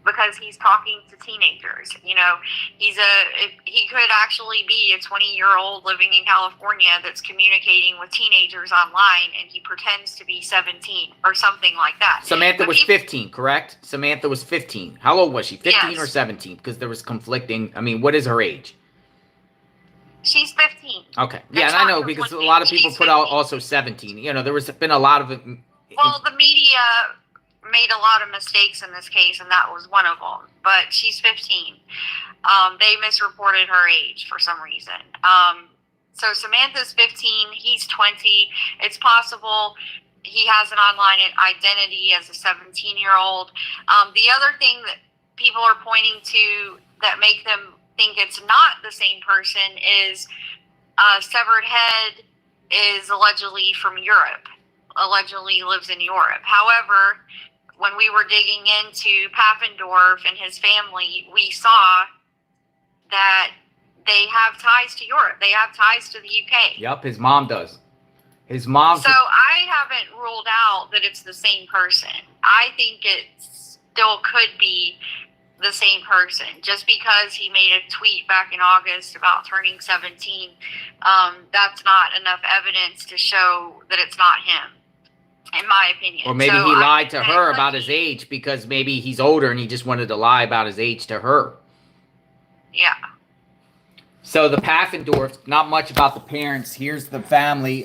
because he's talking to teenagers. He could actually be a 20-year-old living in California that's communicating with teenagers online, and he pretends to be 17 or something like that. Samantha was 15, correct? Samantha was 15. How old was she? 15 Yes. or 17? Because there was conflicting. I mean, what is her age? She's 15. Okay. Yeah, and I know because a lot of people put out also 17. There was been a lot of... Well, the media made a lot of mistakes in this case, and that was one of them. But she's 15. They misreported her age for some reason. So Samantha's 15. He's 20. It's possible he has an online identity as a 17-year-old. The other thing that people are pointing to that make them think it's not the same person is Severed Head is allegedly from Europe, allegedly lives in Europe. However, when we were digging into Paffendorf and his family, we saw that they have ties to Europe. They have ties to the UK. Yep, his mom does. His mom... So I haven't ruled out that it's the same person. I think it still could be the same person. Just because he made a tweet back in August about turning 17, that's not enough evidence to show that it's not him, in my opinion. Or maybe he lied to her about his age because maybe he's older and he just wanted to lie about his age to her. Yeah. So the Paffendorfs, not much about the parents. Here's the family.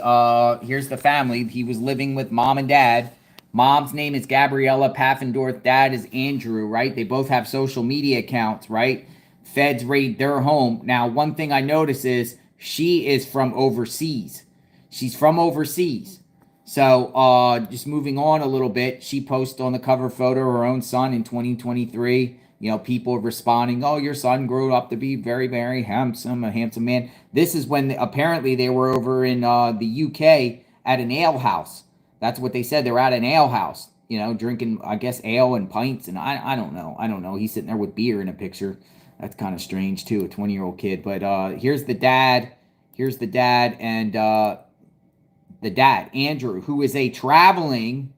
He was living with mom and dad. Mom's name is Gabriella Paffendorf. Dad is Andrew, right? They both have social media accounts, right? Feds raid their home. Now, one thing I notice is she is from overseas. She's from overseas. So, just moving on a little bit, she posted on the cover photo her own son in 2023. People responding, "Oh, your son grew up to be very, very handsome, a handsome man." This is when apparently they were over in the UK at an ale house. That's what they said. They were at an ale house, drinking, I guess, ale and pints. And I don't know. He's sitting there with beer in a picture. That's kind of strange, too, a 20-year-old kid. But here's the dad. And the dad, Andrew, who is a traveling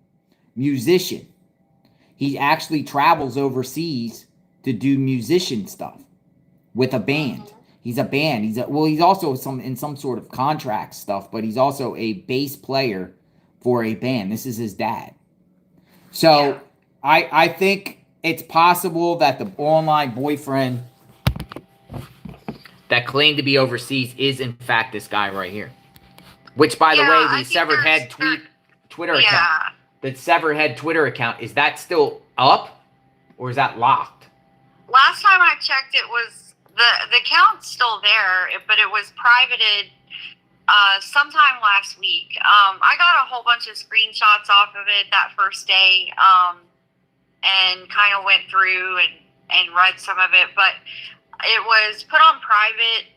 musician. He actually travels overseas to do musician stuff with a band. He's a band. He's also in some sort of contract stuff, but he's also a bass player for a band. This is his dad. So yeah. I think it's possible that the online boyfriend that claimed to be overseas is in fact this guy right here. Which, by the way, the Severed Head Twitter account, the Severed Head Twitter account, is that still up or is that locked? Last time I checked, it was the account's still there, but it was privated sometime last week. I got a whole bunch of screenshots off of it that first day, and kind of went through and read some of it, but it was put on private.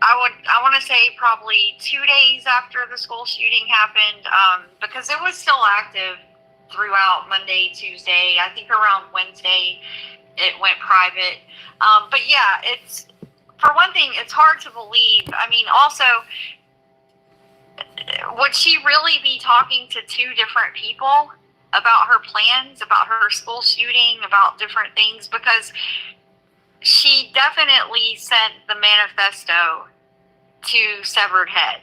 I want to say probably 2 days after the school shooting happened, because it was still active throughout Monday, Tuesday. I think around Wednesday it went private. But yeah, it's, for one thing, it's hard to believe. I mean, also, would she really be talking to two different people about her plans, about her school shooting, about different things? Because she definitely sent the manifesto to Severed Head.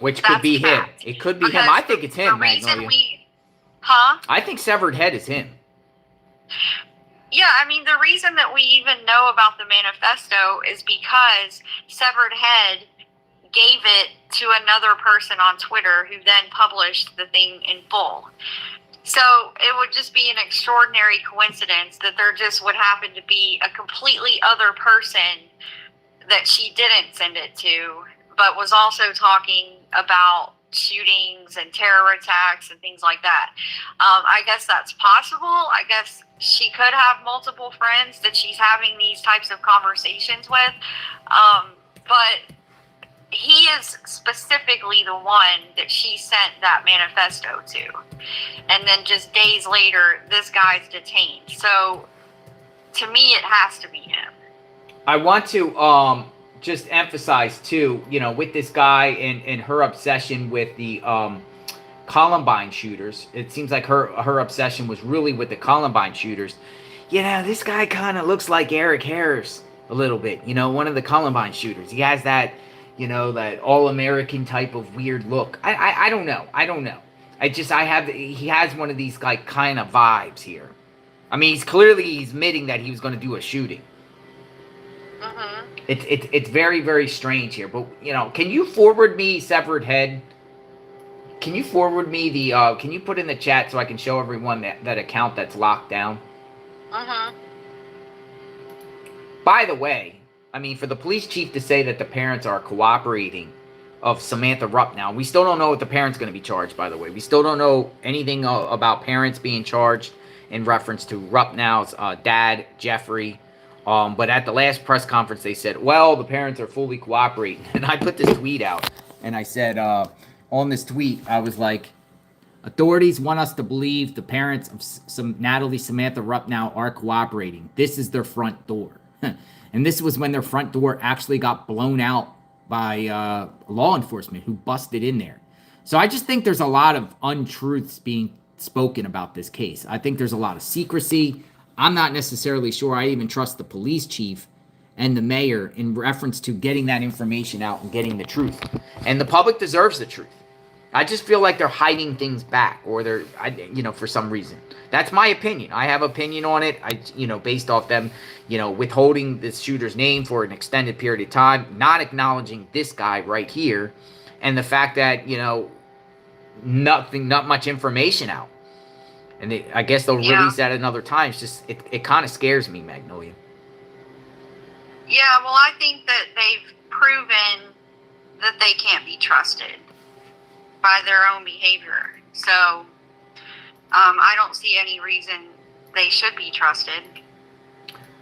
Which could That's be him. fact. It could be him. Because I think it's him, the reason Magnolia. Huh? I think severed head is him. Yeah, I mean, the reason that we even know about the manifesto is because Severed Head gave it to another person on Twitter who then published the thing in full. So it would just be an extraordinary coincidence that there just would happen to be a completely other person that she didn't send it to, but was also talking about shootings and terror attacks and things like that. I guess that's possible. I guess she could have multiple friends that she's having these types of conversations with. But he is specifically the one that she sent that manifesto to. And then just days later, this guy's detained. So to me, it has to be him. I want to just emphasize too, with this guy and her obsession with the Columbine shooters. It seems like her obsession was really with the Columbine shooters. This guy kind of looks like Eric Harris a little bit. One of the Columbine shooters. He has that, that all-American type of weird look. I don't know. He has one of these like kind of vibes here. I mean, he's admitting that he was going to do a shooting. Mm-hmm. It's very, very strange here. But, can you forward me Severed Head? Can you forward me can you put in the chat so I can show everyone that account that's locked down? Mm-hmm. By the way, I mean, for the police chief to say that the parents are cooperating of Samantha Rupnow, we still don't know what the parents going to be charged, by the way. We still don't know anything about parents being charged in reference to Rupnow's dad, Jeffrey. But at the last press conference, they said, well, the parents are fully cooperating. And I put this tweet out, and I said, on this tweet, I was like, authorities want us to believe the parents of Samantha Rupnow are cooperating. This is their front door. And this was when their front door actually got blown out by law enforcement who busted in there. So I just think there's a lot of untruths being spoken about this case. I think there's a lot of secrecy. I'm not necessarily sure I even trust the police chief and the mayor in reference to getting that information out and getting the truth. And the public deserves the truth. I just feel like they're hiding things back, or they're, for some reason. That's my opinion. I have opinion on it. Based off them, withholding the shooter's name for an extended period of time, not acknowledging this guy right here, and the fact that, not much information out. And I guess they'll release that another time. It's just, it kind of scares me, Magnolia. Yeah, well, I think that they've proven that they can't be trusted by their own behavior. So I don't see any reason they should be trusted.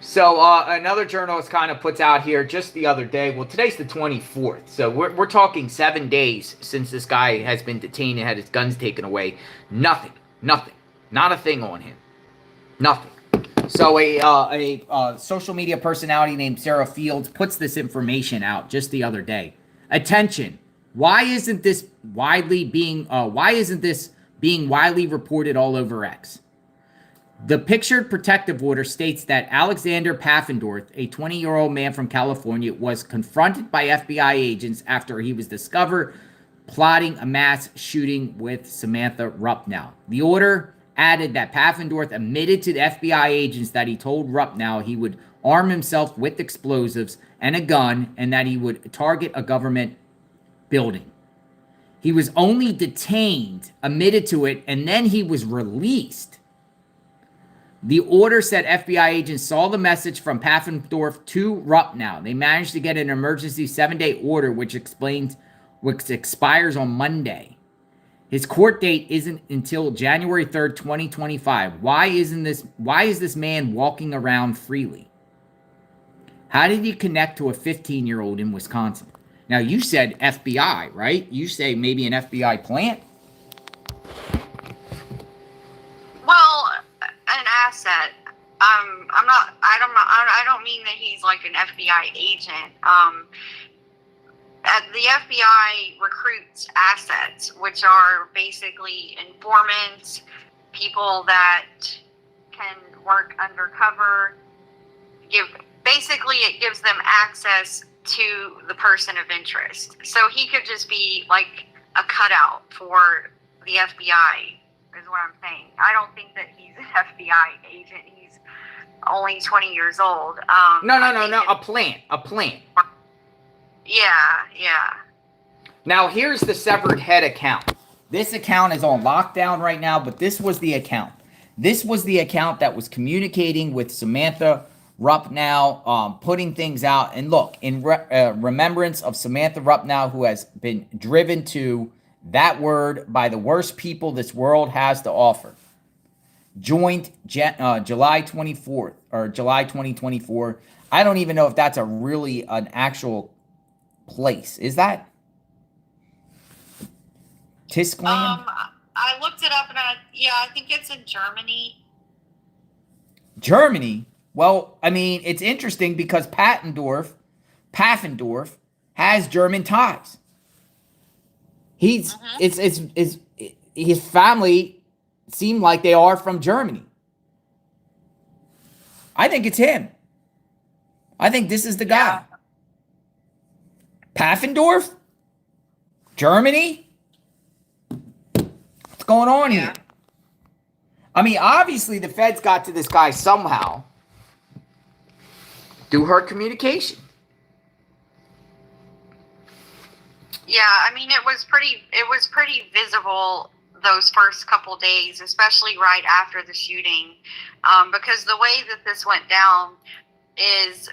So another journalist kind of puts out here just the other day, well, today's the 24th. So we're talking 7 days since this guy has been detained and had his guns taken away. Nothing. Not a thing on him. Nothing. So a social media personality named Sarah Fields puts this information out just the other day. Attention. Why isn't this being widely reported all over X? The pictured protective order states that Alexander Paffendorf, a 20-year-old man from California, was confronted by FBI agents after he was discovered plotting a mass shooting with Samantha Rupnow. The order added that Paffendorf admitted to the FBI agents that he told Rupnow he would arm himself with explosives and a gun and that he would target a government building. He was only detained, admitted to it, and then he was released. The order said FBI agents saw the message from Paffendorf to Rupnow. They managed to get an emergency 7-day order which expires on Monday. His court date isn't until January 3rd, 2025. Why is this man walking around freely? How did he connect to a 15-year-old in Wisconsin? Now, you said FBI, right? You say maybe an FBI plant? Well, an asset. I don't mean that he's like an FBI agent. The FBI recruits assets, which are basically informants, people that can work undercover. It gives them access to the person of interest. So he could just be like a cutout for the FBI, is what I'm saying. I don't think that he's an FBI agent. He's only 20 years old. No. A plant. Yeah. Now, here's the severed head account. This account is on lockdown right now, but this was the account. This was the account that was communicating with Samantha Rupnow, putting things out. And look, in remembrance of Samantha Rupnow, who has been driven to that word by the worst people this world has to offer. Joined July 24th, or July 2024. I don't even know if that's an actual place. Is that? Tiskland? I looked it up, and I think it's in Germany. Germany? Well, I mean, it's interesting because Paffendorf has German ties. His family seem like they are from Germany. I think it's him. I think this is the guy. Paffendorf? Germany? What's going on here? I mean, obviously the feds got to this guy somehow through her communication. Yeah, I mean, it was pretty visible those first couple days, especially right after the shooting, because the way that this went down is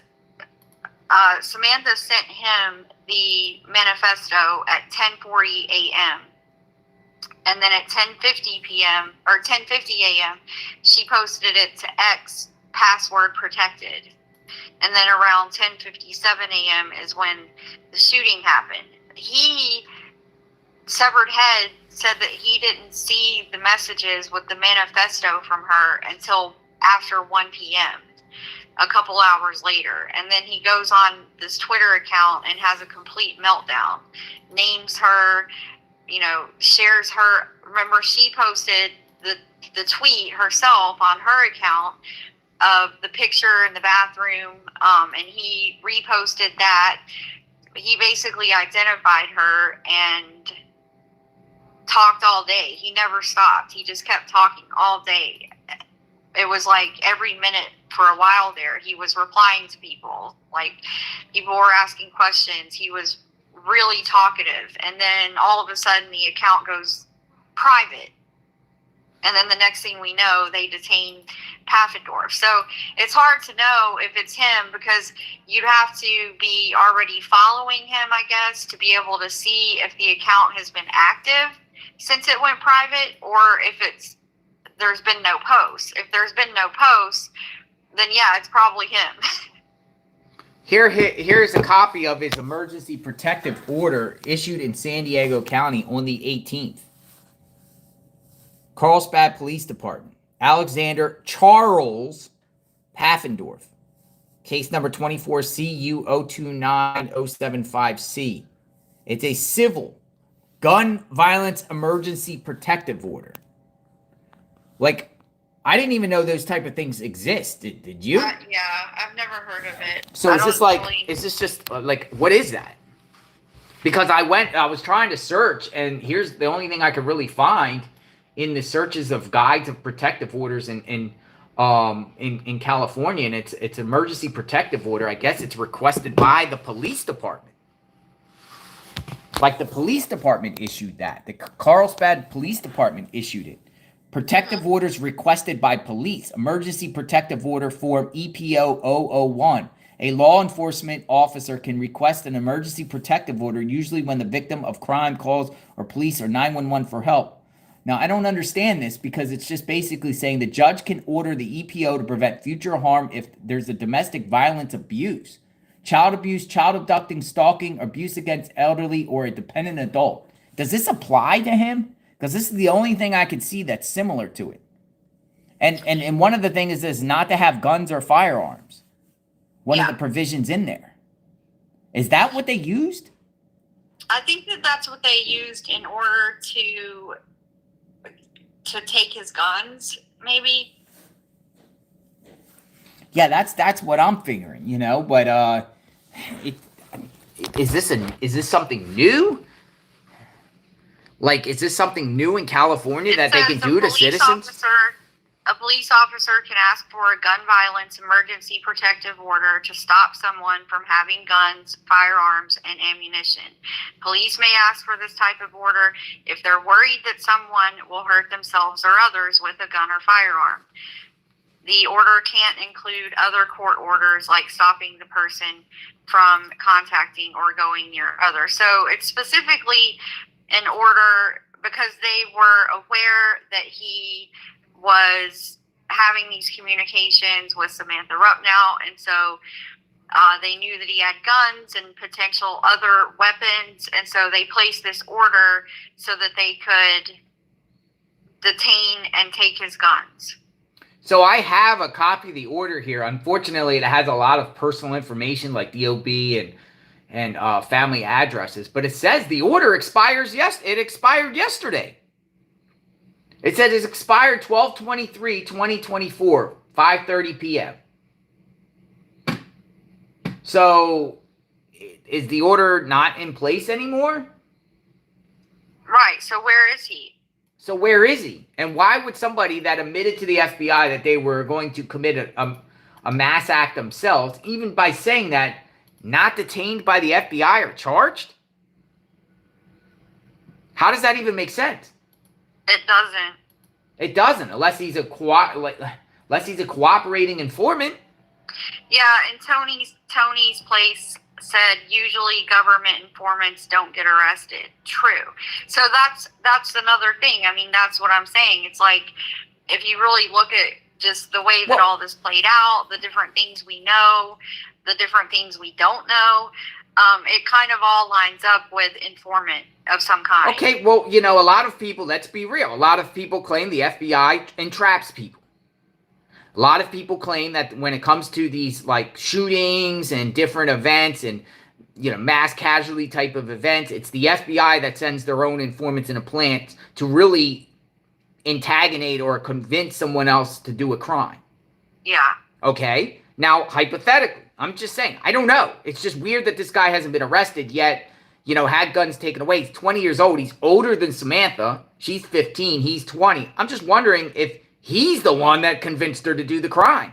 Samantha sent him the manifesto at 10:40 a.m. And then at 10:50 p.m. or 10:50 a.m., she posted it to X, password protected. And then around 10:57 a.m. is when the shooting happened. Severed Head said that he didn't see the messages with the manifesto from her until after 1 p.m., a couple hours later. And then he goes on this Twitter account and has a complete meltdown, names her, shares her. Remember, she posted the tweet herself on her account of the picture in the bathroom, and he reposted that. He basically identified her and talked all day. He never stopped. He just kept talking all day. It was like every minute for a while there, he was replying to people. Like, people were asking questions. He was really talkative. And then all of a sudden, the account goes private. And then the next thing we know, they detain Paffendorf. So it's hard to know if it's him, because you'd have to be already following him, I guess, to be able to see if the account has been active since it went private, or if there's been no posts. If there's been no posts, then yeah, it's probably him. Here's a copy of his emergency protective order issued in San Diego County on the 18th. Carlsbad Police Department. Alexander Charles Paffendorf. Case number 24CU029075C. It's a civil gun violence emergency protective order. Like, I didn't even know those type of things exist. Did you? Yeah, I've never heard of it. So is this just like, what is that? Because I was trying to search, and here's the only thing I could really find in the searches of guides of protective orders in California, and it's emergency protective order. I guess it's requested by the police department. Like, the police department issued that. The Carlsbad Police Department issued it. Protective orders requested by police. Emergency protective order form EPO 001. A law enforcement officer can request an emergency protective order, usually when the victim of crime calls or police or 911 for help. Now, I don't understand this, because it's just basically saying the judge can order the EPO to prevent future harm if there's a domestic violence abuse, child abuse, child abducting, stalking, abuse against elderly or a dependent adult. Does this apply to him? Because this is the only thing I could see that's similar to it. And one of the things is not to have guns or firearms. One of the provisions in there. Is that what they used? I think that's what they used in order to take his guns, maybe. Yeah, that's what I'm figuring, but is this something new? Like, is this something new in California It that they can says do to citizens? A police officer can ask for a gun violence emergency protective order to stop someone from having guns, firearms, and ammunition. Police may ask for this type of order if they're worried that someone will hurt themselves or others with a gun or firearm. The order can't include other court orders like stopping the person from contacting or going near others. So it's specifically an order because they were aware that he was having these communications with Samantha Rupnow, and so they knew that he had guns and potential other weapons, and so they placed this order so that they could detain and take his guns. So I have a copy of the order here. Unfortunately, it has a lot of personal information like DOB and family addresses, but it says the order expires it expired yesterday. It says it's expired 12/23/2024, 5:30 p.m. So, is the order not in place anymore? Right, so where is he? So where is he? And why would somebody that admitted to the FBI that they were going to commit a mass act themselves, even by saying that, not detained by the FBI or charged? How does that even make sense? It doesn't. It doesn't, unless he's a cooperating informant. Yeah, and Tony's place said usually government informants don't get arrested. True. So that's another thing. I mean, that's what I'm saying. It's like, if you really look at just the way that all this played out, the different things we know, the different things we don't know, it kind of all lines up with informant of some kind. Okay, well, you know, a lot of people, let's be real, a lot of people claim the FBI entraps people. A lot of people claim that when it comes to these, like, shootings and different events and, you know, mass casualty type of events, it's the FBI that sends their own informants in a plant to really antagonate or convince someone else to do a crime. Yeah. Okay? Now, hypothetically, I'm just saying, I don't know. It's just weird that this guy hasn't been arrested yet, you know, had guns taken away. He's 20 years old. He's older than Samantha. She's 15. He's 20. I'm just wondering if he's the one that convinced her to do the crime.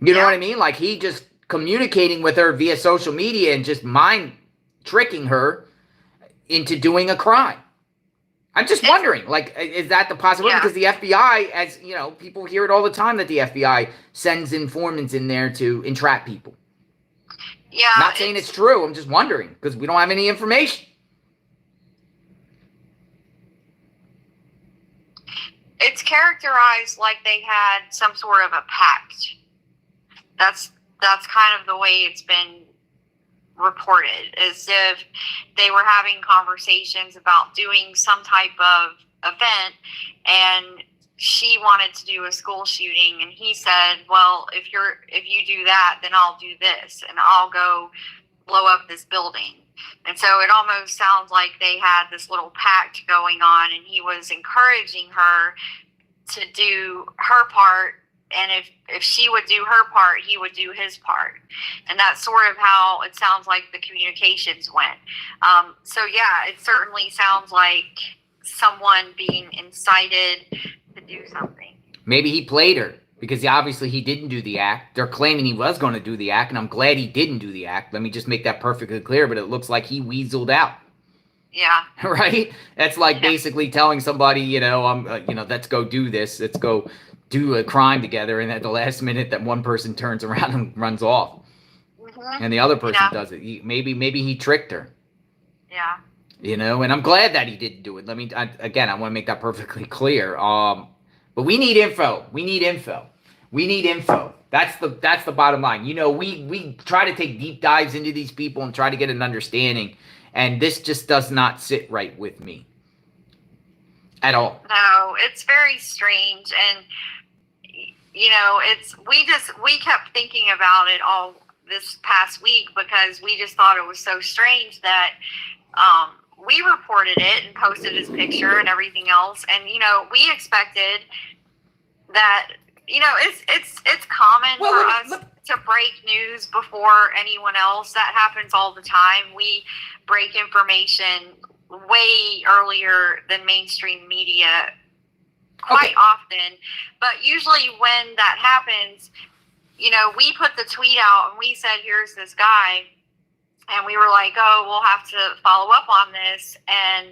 You know what I mean? Like, he just communicating with her via social media and just mind tricking her into doing a crime. I'm just wondering, like, is that the possibility? Yeah. Because the FBI, as you know, people hear it all the time that the FBI sends informants in there to entrap people. Yeah. Not saying it's true. I'm just wondering because we don't have any information. It's characterized like they had some sort of a pact. That's kind of the way it's been reported, as if they were having conversations about doing some type of event, and she wanted to do a school shooting, and he said, well, if you do that, then I'll do this, and I'll go blow up this building. And so it almost sounds like they had this little pact going on, and he was encouraging her to do her part, and if she would do her part, he would do his part. And that's sort of how it sounds like the communications went. So yeah, it certainly sounds like someone being incited to do something. Maybe he played her because obviously he didn't do the act. They're claiming he was going to do the act, and I'm glad he didn't do the act. Let me just make that perfectly clear, but it looks like he weaseled out. Yeah. Right? That's like basically telling somebody, you know, let's go do this. Let's go do a crime together, and at the last minute that one person turns around and runs off. Mm-hmm. And the other person does it. Maybe he tricked her. Yeah. You know, and I'm glad that he didn't do it. I want to make that perfectly clear. But we need info. We need info. That's the bottom line. You know, we try to take deep dives into these people and try to get an understanding, and this just does not sit right with me at all. No, it's very strange, and you know, we kept thinking about it all this past week because we just thought it was so strange that we reported it and posted his picture and everything else, and you know, we expected that it's common Well, for look, us to break news before anyone else. That happens all the time. We break information way earlier than mainstream media quite often. But usually when that happens, we put the tweet out and we said, here's this guy. And we were like, oh, we'll have to follow up on this and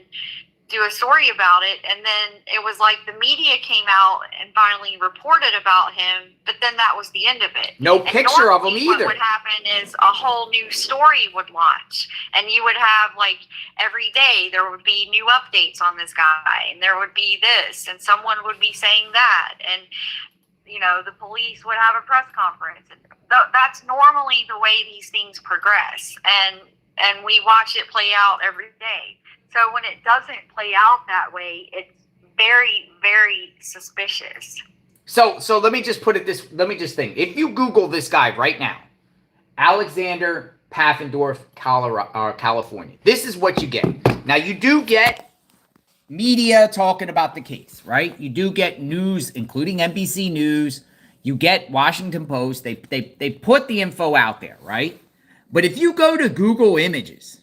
do a story about it. And then it was like the media came out and finally reported about him, but then that was the end of it. No picture of him either. What would happen is a whole new story would launch, and you would have, like, every day there would be new updates on this guy, and there would be this, and someone would be saying that, and the police would have a press conference. And that's normally the way these things progress, and we watch it play out every day. So when it doesn't play out that way, it's very, very suspicious. So let me just put it this. Let me just think. If you Google this guy right now, Alexander Paffendorf, California, this is what you get. Now, you do get media talking about the case, right? You do get news, including NBC News. You get Washington Post. They put the info out there, right? But if you go to Google Images,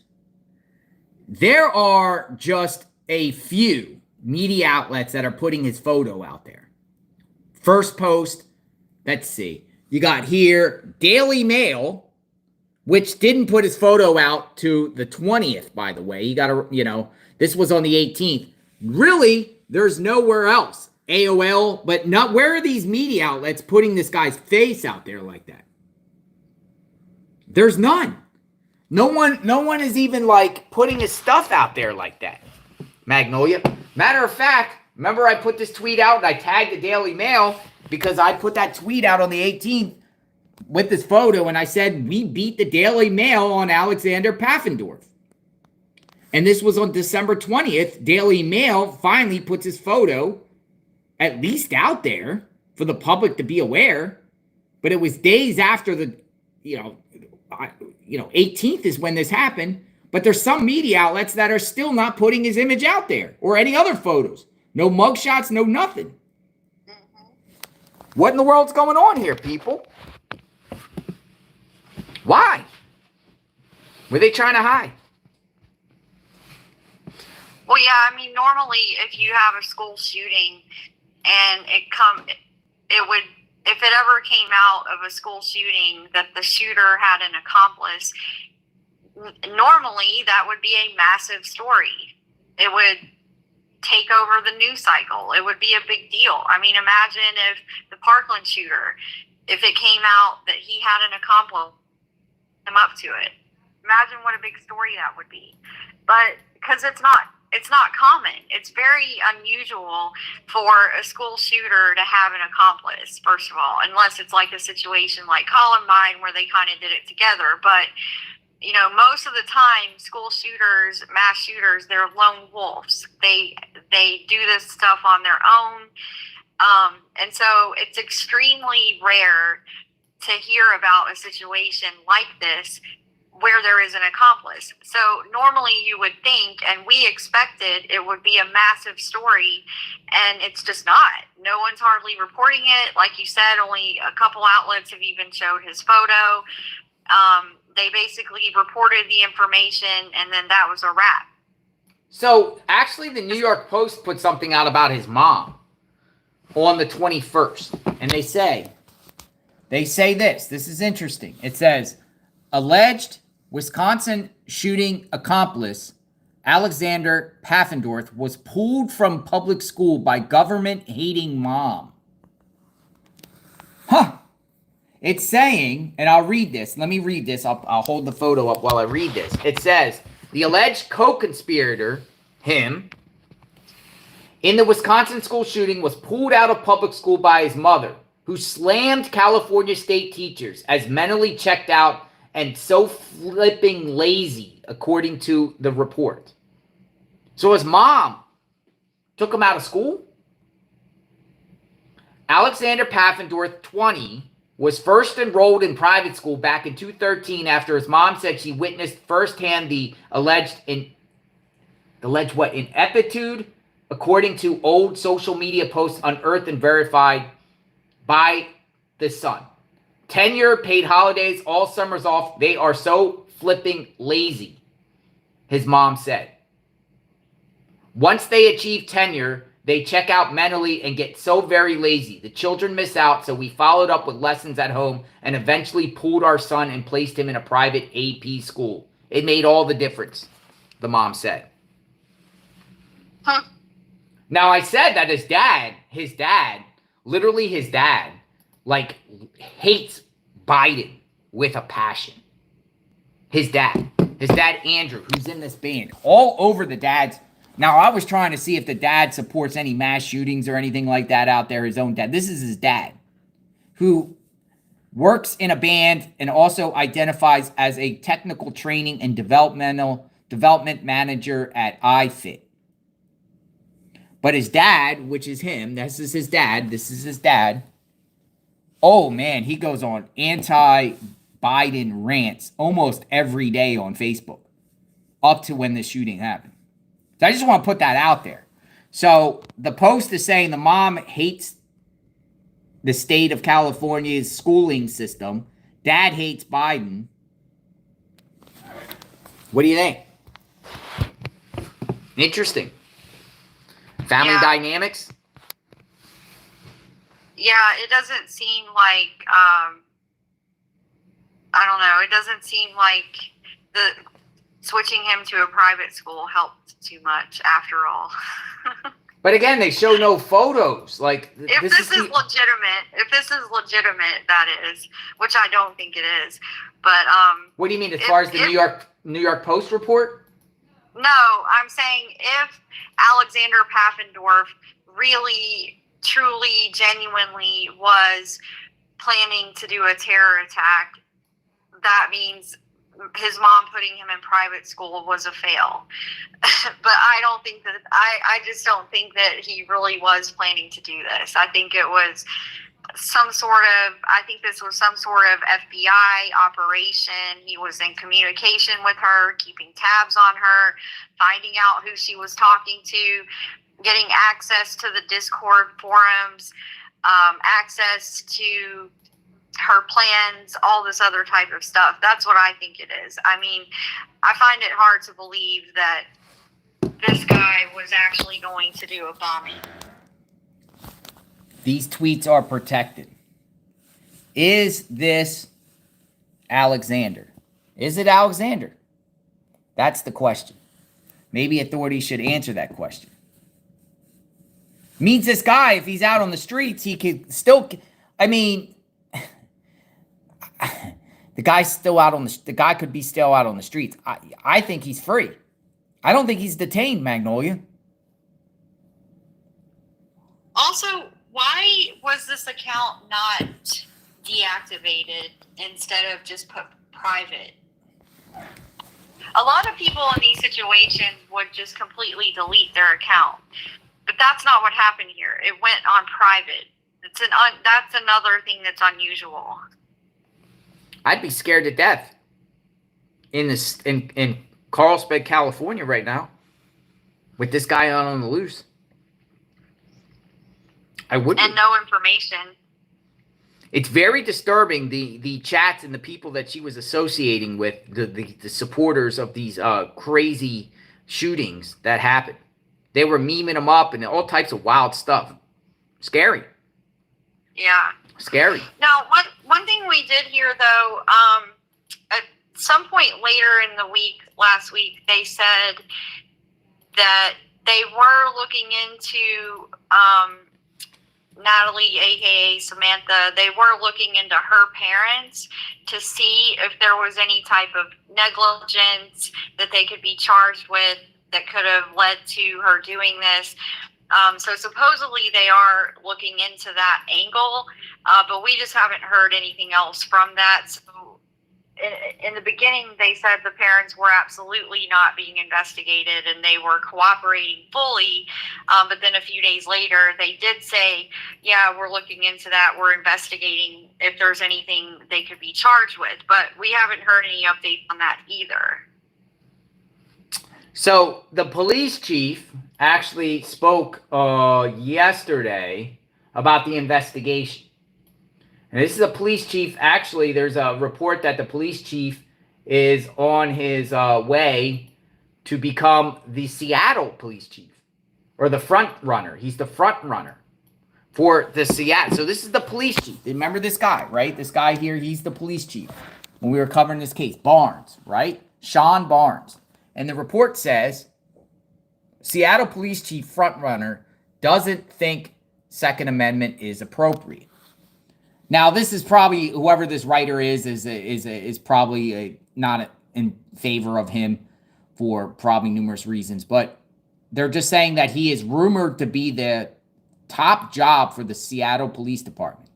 there are just a few media outlets that are putting his photo out there. First Post, let's see. You got here Daily Mail, which didn't put his photo out to the 20th, by the way. You got to, this was on the 18th. Really, there's nowhere else. AOL, but not. Where are these media outlets putting this guy's face out there like that? There's none. No one is even like putting his stuff out there like that. Magnolia. Matter of fact, remember I put this tweet out and I tagged the Daily Mail because I put that tweet out on the 18th with this photo and I said, we beat the Daily Mail on Alexander Paffendorf. And this was on December 20th. Daily Mail finally puts his photo at least out there for the public to be aware. But it was days after the, 18th is when this happened. But there's some media outlets that are still not putting his image out there or any other photos. No mugshots, no nothing. What in the world's going on here, people? Why? Were they trying to hide? Well, yeah, I mean, normally if you have a school shooting and it would, if it ever came out of a school shooting that the shooter had an accomplice, normally that would be a massive story. It would take over the news cycle. It would be a big deal. I mean, imagine if the Parkland shooter, if it came out that he had an accomplice, him up to it. Imagine what a big story that would be. But because it's not common. It's very unusual for a school shooter to have an accomplice, first of all, unless it's like a situation like Columbine where they kind of did it together. But, most of the time, school shooters, mass shooters, they're lone wolves. They do this stuff on their own. And so it's extremely rare to hear about a situation like this where there is an accomplice. So normally you would think, and we expected, it would be a massive story, and it's just not. No one's hardly reporting it. Like you said, only a couple outlets have even showed his photo. They basically reported the information, and then that was a wrap. So actually the New York Post put something out about his mom on the 21st, and they say this is interesting. It says, alleged Wisconsin shooting accomplice Alexander Paffendorf was pulled from public school by government-hating mom. Huh. It's saying, and I'll read this. Let me read this. I'll hold the photo up while I read this. It says, the alleged co-conspirator, him, in the Wisconsin school shooting was pulled out of public school by his mother, who slammed California state teachers as mentally checked out and so flipping lazy, according to the report. So his mom took him out of school? Alexander Paffendorf, 20, was first enrolled in private school back in 2013 after his mom said she witnessed firsthand the alleged ineptitude, according to old social media posts unearthed and verified by the son. Tenure, paid holidays, all summers off. They are so flipping lazy, his mom said. Once they achieve tenure, they check out mentally and get so very lazy. The children miss out, so we followed up with lessons at home and eventually pulled our son and placed him in a private AP school. It made all the difference, the mom said. Huh. Now, I said that his dad, literally his dad, like, hates Biden with a passion. His dad, Andrew, who's in this band, all over the dad's. Now, I was trying to see if the dad supports any mass shootings or anything like that out there, his own dad. This is his dad, who works in a band and also identifies as a technical training and development manager at iFit. But his dad, which is him, this is his dad. Oh, man, he goes on anti-Biden rants almost every day on Facebook, up to when the shooting happened. So I just want to put that out there. So the post is saying the mom hates the state of California's schooling system. Dad hates Biden. What do you think? Interesting. Family dynamics? Yeah, it doesn't seem like, I don't know, it doesn't seem like the switching him to a private school helped too much after all. But again, they show no photos. Like, if this is legitimate, that is, which I don't think it is. But what do you mean as far as the New York Post report? No, I'm saying if Alexander Paffendorf really, truly, genuinely was planning to do a terror attack, that means his mom putting him in private school was a fail. But I don't think that, I just don't think that he really was planning to do this. I think it was I think this was some sort of FBI operation. He was in communication with her, keeping tabs on her, finding out who she was talking to, getting access to the Discord forums, access to her plans, all this other type of stuff. That's what I think it is. I mean, I find it hard to believe that this guy was actually going to do a bombing. These tweets are protected. Is this Alexander? Is it Alexander? That's the question. Maybe authorities should answer that question. Means this guy, if he's out on the streets, he could still, I mean, the guy's still out on the guy could be still out on the streets. I think he's free. I don't think he's detained, Magnolia. Also, why was this account not deactivated instead of just put private? A lot of people in these situations would just completely delete their account, but that's not what happened here. It went on private. That's another thing that's unusual. I'd be scared to death in Carlsbad, California right now with this guy out on the loose. I would. And no information. It's very disturbing, the chats and the people that she was associating with, the supporters of these crazy shootings that happened. They were memeing them up and all types of wild stuff. Scary. Yeah. Scary. Now, one thing we did hear, though, at some point later in the week, last week, they said that they were looking into Natalie, a.k.a. Samantha. They were looking into her parents to see if there was any type of negligence that they could be charged with that could have led to her doing this. So supposedly they are looking into that angle, but we just haven't heard anything else from that. So in the beginning, they said the parents were absolutely not being investigated and they were cooperating fully. But then a few days later, they did say, yeah, we're looking into that. We're investigating if there's anything they could be charged with. But we haven't heard any updates on that either. So the police chief actually spoke yesterday about the investigation. And this is a police chief. Actually, there's a report that the police chief is on his way to become the Seattle police chief, or the front runner. He's the front runner for the Seattle. So this is the police chief. Remember this guy, right? This guy here, he's the police chief. When we were covering this case, Barnes, right? Shon Barnes. And the report says Seattle police chief front runner doesn't think Second Amendment is appropriate. Now, this is probably, whoever this writer is probably not in favor of him for probably numerous reasons. But they're just saying that he is rumored to be the top job for the Seattle Police Department.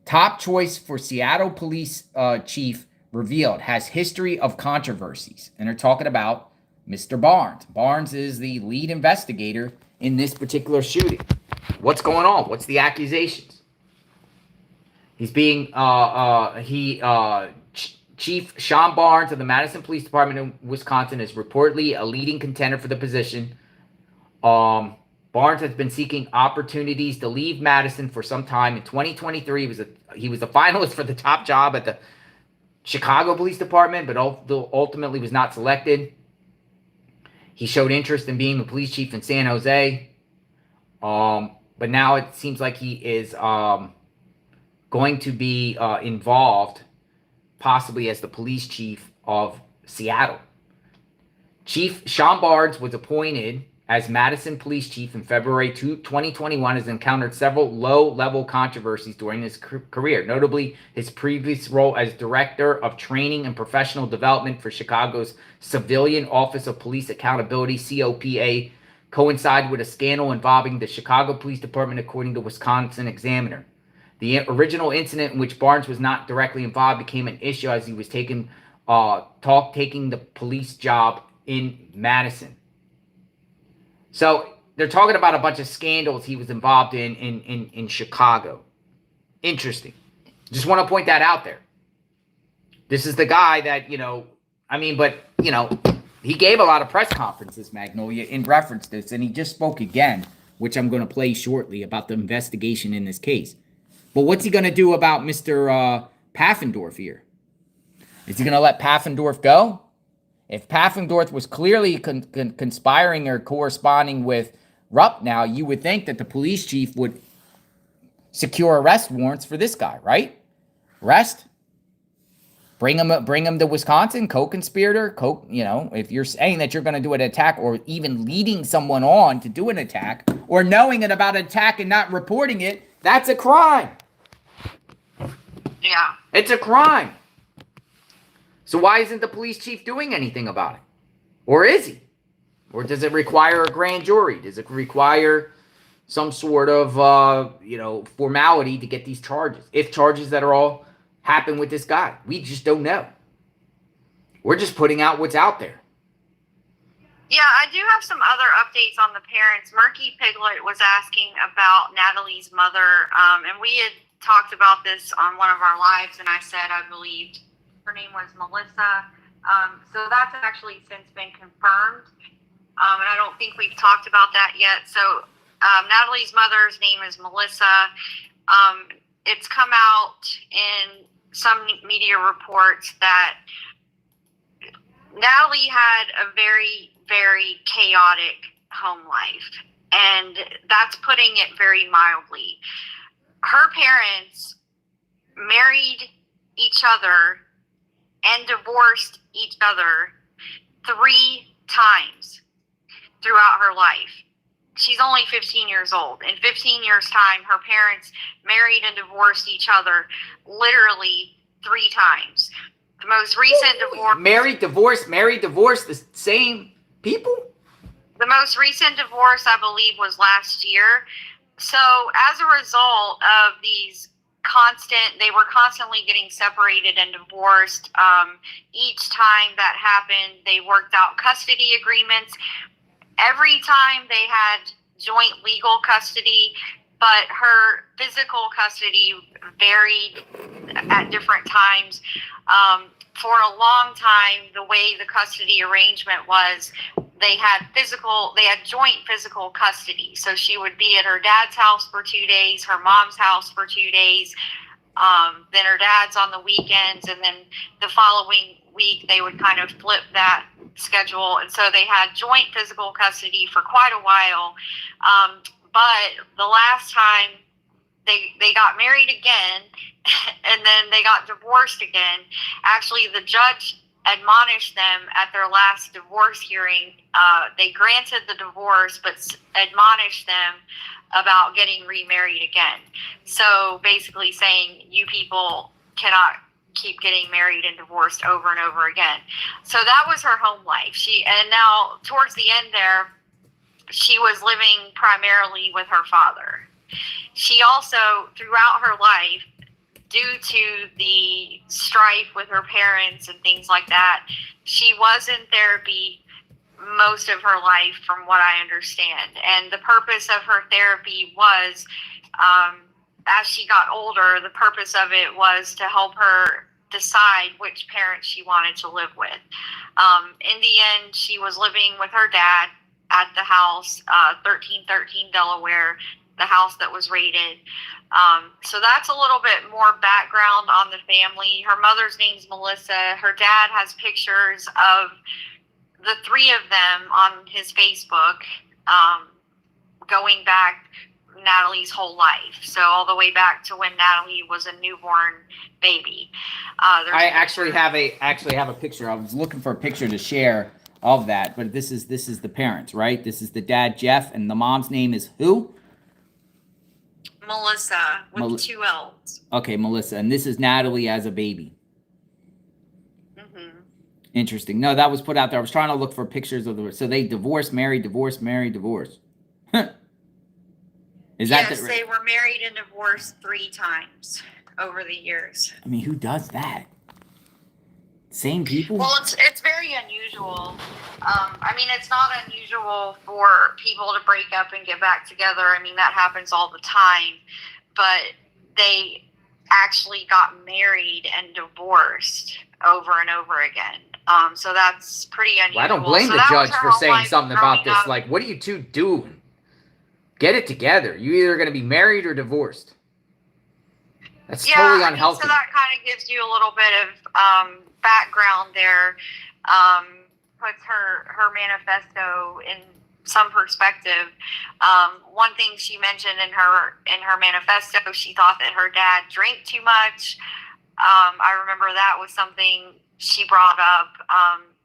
Top choice for Seattle Police Chief revealed, has history of controversies. And they're talking about Mr. Barnes. Barnes is the lead investigator in this particular shooting. What's going on? What's the accusations? He's being, Chief Shon Barnes of the Madison Police Department in Wisconsin is reportedly a leading contender for the position. Barnes has been seeking opportunities to leave Madison for some time. In 2023, he was a finalist for the top job at the Chicago Police Department, but ultimately was not selected. He showed interest in being the police chief in San Jose. But now it seems like he is going to be involved possibly as the police chief of Seattle. Chief Shon Barnes was appointed as Madison police chief in February 2021, has encountered several low-level controversies during his career, notably his previous role as Director of Training and Professional Development for Chicago's Civilian Office of Police Accountability, COPA, coincided with a scandal involving the Chicago Police Department, according to Wisconsin Examiner. The original incident in which Barnes was not directly involved became an issue as he was taking the police job in Madison. So they're talking about a bunch of scandals he was involved in Chicago. Interesting. Just want to point that out there. This is the guy that, he gave a lot of press conferences, Magnolia, in reference to this, and he just spoke again, which I'm going to play shortly, about the investigation in this case. But what's he going to do about Mr. Paffendorf here? Is he going to let Paffendorf go? If Paffendorf was clearly conspiring or corresponding with Rupnow, you would think that the police chief would secure arrest warrants for this guy, right? Arrest, bring him to Wisconsin, co-conspirator, if you're saying that you're going to do an attack or even leading someone on to do an attack or knowing about an attack and not reporting it, that's a crime. Yeah. It's a crime. So why isn't the police chief doing anything about it? Or is he? Or does it require a grand jury? Does it require some sort of, formality to get these charges? If charges that are all happen with this guy. We just don't know. We're just putting out what's out there. Yeah, I do have some other updates on the parents. Murky Piglet was asking about Natalie's mother, and we had talked about this on one of our lives, and I said I believed her name was Melissa. So that's actually since been confirmed. And I don't think we've talked about that yet. So Natalie's mother's name is Melissa. It's come out in some media reports that Natalie had a very, very chaotic home life. And that's putting it very mildly. Her parents married each other and divorced each other 3 times throughout her life. She's only 15 years old. In 15 years' time, her parents married and divorced each other literally 3 times. The most recent divorce... Married, divorce, the same people? The most recent divorce, I believe, was last year. So as a result of these they were constantly getting separated and divorced. Each time that happened, they worked out custody agreements. Every time they had joint legal custody, but her physical custody varied at different times. For a long time, the way the custody arrangement was they had joint physical custody. So she would be at her dad's house for 2 days, her mom's house for 2 days, then her dad's on the weekends, and then the following week they would kind of flip that schedule. And so they had joint physical custody for quite a while. But the last time they got married again, and then they got divorced again. Actually, the judge admonished them at their last divorce hearing. They granted the divorce, but admonished them about getting remarried again. So basically saying, you people cannot keep getting married and divorced over and over again. So that was her home life. And now towards the end there, she was living primarily with her father. She also, throughout her life, due to the strife with her parents and things like that, she was in therapy most of her life, from what I understand. And the purpose of her therapy was, as she got older, the purpose of it was to help her decide which parents she wanted to live with. In the end, she was living with her dad at the house, 1313 Delaware, the house that was raided. So that's a little bit more background on the family. Her mother's name's Melissa. Her dad has pictures of the three of them on his Facebook, going back Natalie's whole life. So all the way back to when Natalie was a newborn baby. I actually have a picture. I was looking for a picture to share of that, but this is the parents, right? This is the dad, Jeff, and the mom's name is who? Melissa, with 2 L's. Okay, Melissa. And this is Natalie as a baby. Mm-hmm. Interesting. No, that was put out there. I was trying to look for pictures of so they divorced, married, divorced, married, divorced. Is that yes, they were married and divorced 3 times over the years. I mean, who does that? Same people? Well, it's very unusual. I mean, it's not unusual for people to break up and get back together. I mean, that happens all the time. But they actually got married and divorced over and over again. So that's pretty unusual. Well, I don't blame the judge for saying something about this. Like, what are you two doing? Get it together. You're either going to be married or divorced. That's totally unhealthy. So that kind of gives you a little bit of background there. Puts her manifesto in some perspective. One thing she mentioned in her manifesto, she thought that her dad drank too much. I remember that was something she brought up.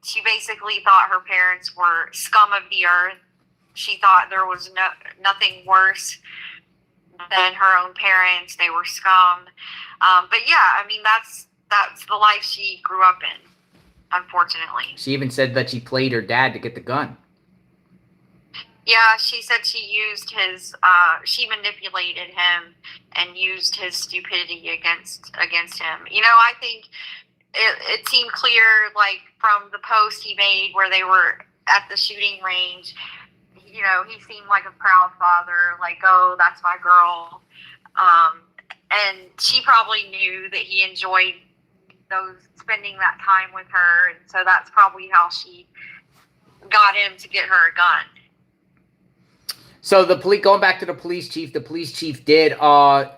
She basically thought her parents were scum of the earth. She thought there was nothing worse than her own parents. They were scum. But yeah, I mean, that's the life she grew up in, unfortunately. She even said that she played her dad to get the gun. Yeah, she said she used she manipulated him and used his stupidity against him. You know, I think it seemed clear, like, from the post he made where they were at the shooting range. You know, he seemed like a proud father, like, oh, that's my girl. And she probably knew that he enjoyed spending that time with her. And so that's probably how she got him to get her a gun. So going back to the police chief did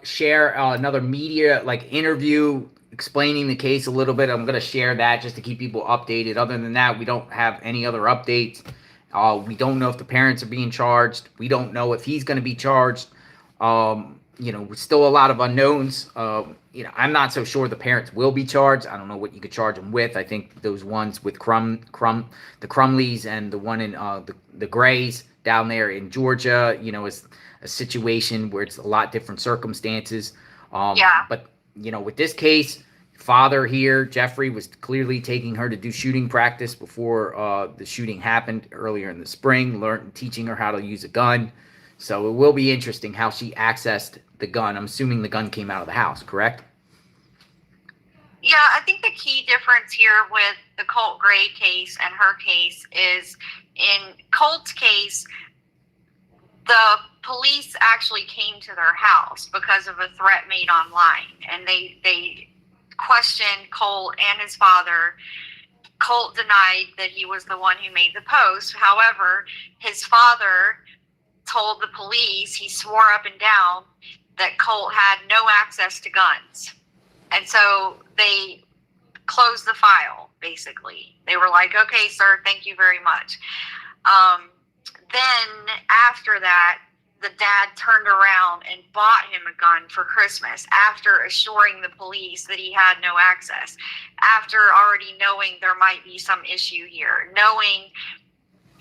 share another media interview explaining the case a little bit. I'm going to share that just to keep people updated. Other than that, we don't have any other updates. We don't know if the parents are being charged. We don't know if he's going to be charged. Still a lot of unknowns. I'm not so sure the parents will be charged. I don't know what you could charge them with. I think those ones with the Crumleys and the one in the Grays down there in Georgia, is a situation where it's a lot different circumstances. But, with this case, father here, Jeffrey, was clearly taking her to do shooting practice before the shooting happened earlier in the spring, teaching her how to use a gun. So it will be interesting how she accessed the gun. I'm assuming the gun came out of the house, correct? Yeah, I think the key difference here with the Colt Gray case and her case is, in Colt's case, the police actually came to their house because of a threat made online, and they questioned Colt and his father. Colt denied that he was the one who made the post. However, his father told the police, he swore up and down, that Colt had no access to guns. And so they closed the file, basically. They were like, okay, sir, thank you very much. Then after that, the dad turned around and bought him a gun for Christmas after assuring the police that he had no access, after already knowing there might be some issue here, knowing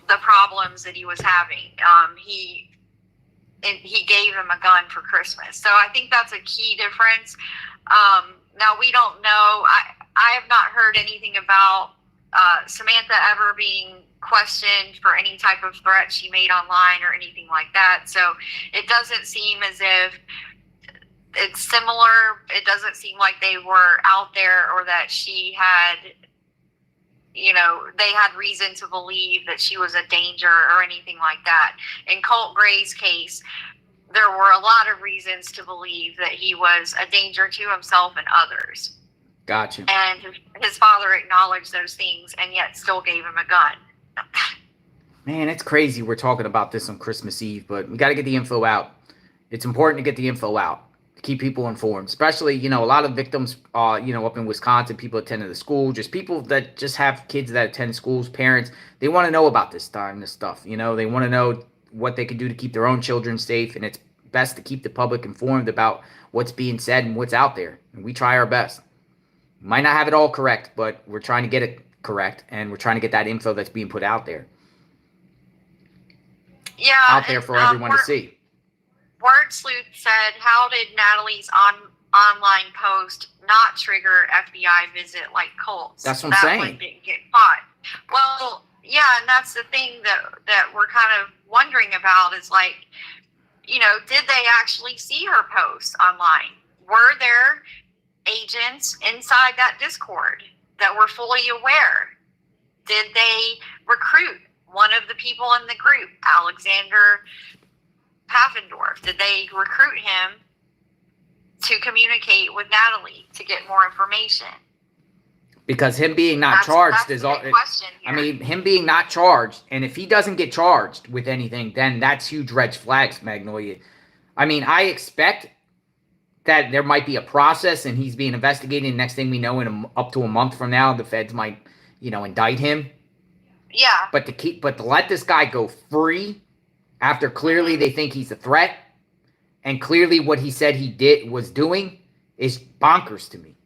the problems that he was having. He gave him a gun for Christmas. So I think that's a key difference. Now, we don't know. I have not heard anything about Samantha ever being questioned for any type of threat she made online or anything like that. So it doesn't seem as if it's similar. It doesn't seem like they were out there or that she had, they had reason to believe that she was a danger or anything like that. In Colt Gray's case, there were a lot of reasons to believe that he was a danger to himself and others. Gotcha. And his father acknowledged those things and yet still gave him a gun. Man, it's crazy we're talking about this on Christmas Eve, but we got to get the info out. It's important to get the info out, to keep people informed, especially, a lot of victims, up in Wisconsin, people attending the school, just people that just have kids that attend schools, parents, they want to know about this stuff. They want to know what they can do to keep their own children safe, and it's best to keep the public informed about what's being said and what's out there. And we try our best. Might not have it all correct, but we're trying to get it correct, and we're trying to get that info that's being put out there. Yeah. Out there for everyone to see. Word Sleuth said, how did Natalie's online post not trigger FBI visit like Colt's? That's what I'm saying. That one didn't get caught. Well, yeah, and that's the thing that we're kind of wondering about is like, did they actually see her post online? Were there agents inside that Discord that were fully aware? Did they recruit one of the people in the group, Alexander Paffendorf? Did they recruit him to communicate with Natalie to get more information? Because him being not charged is all. Him being not charged, and if he doesn't get charged with anything, then that's huge red flags, Magnolia. I expect that there might be a process, and he's being investigated. And next thing we know, up to a month from now, the feds might, indict him. Yeah. But to let this guy go free after clearly they think he's a threat, and clearly what he said he was doing is bonkers to me.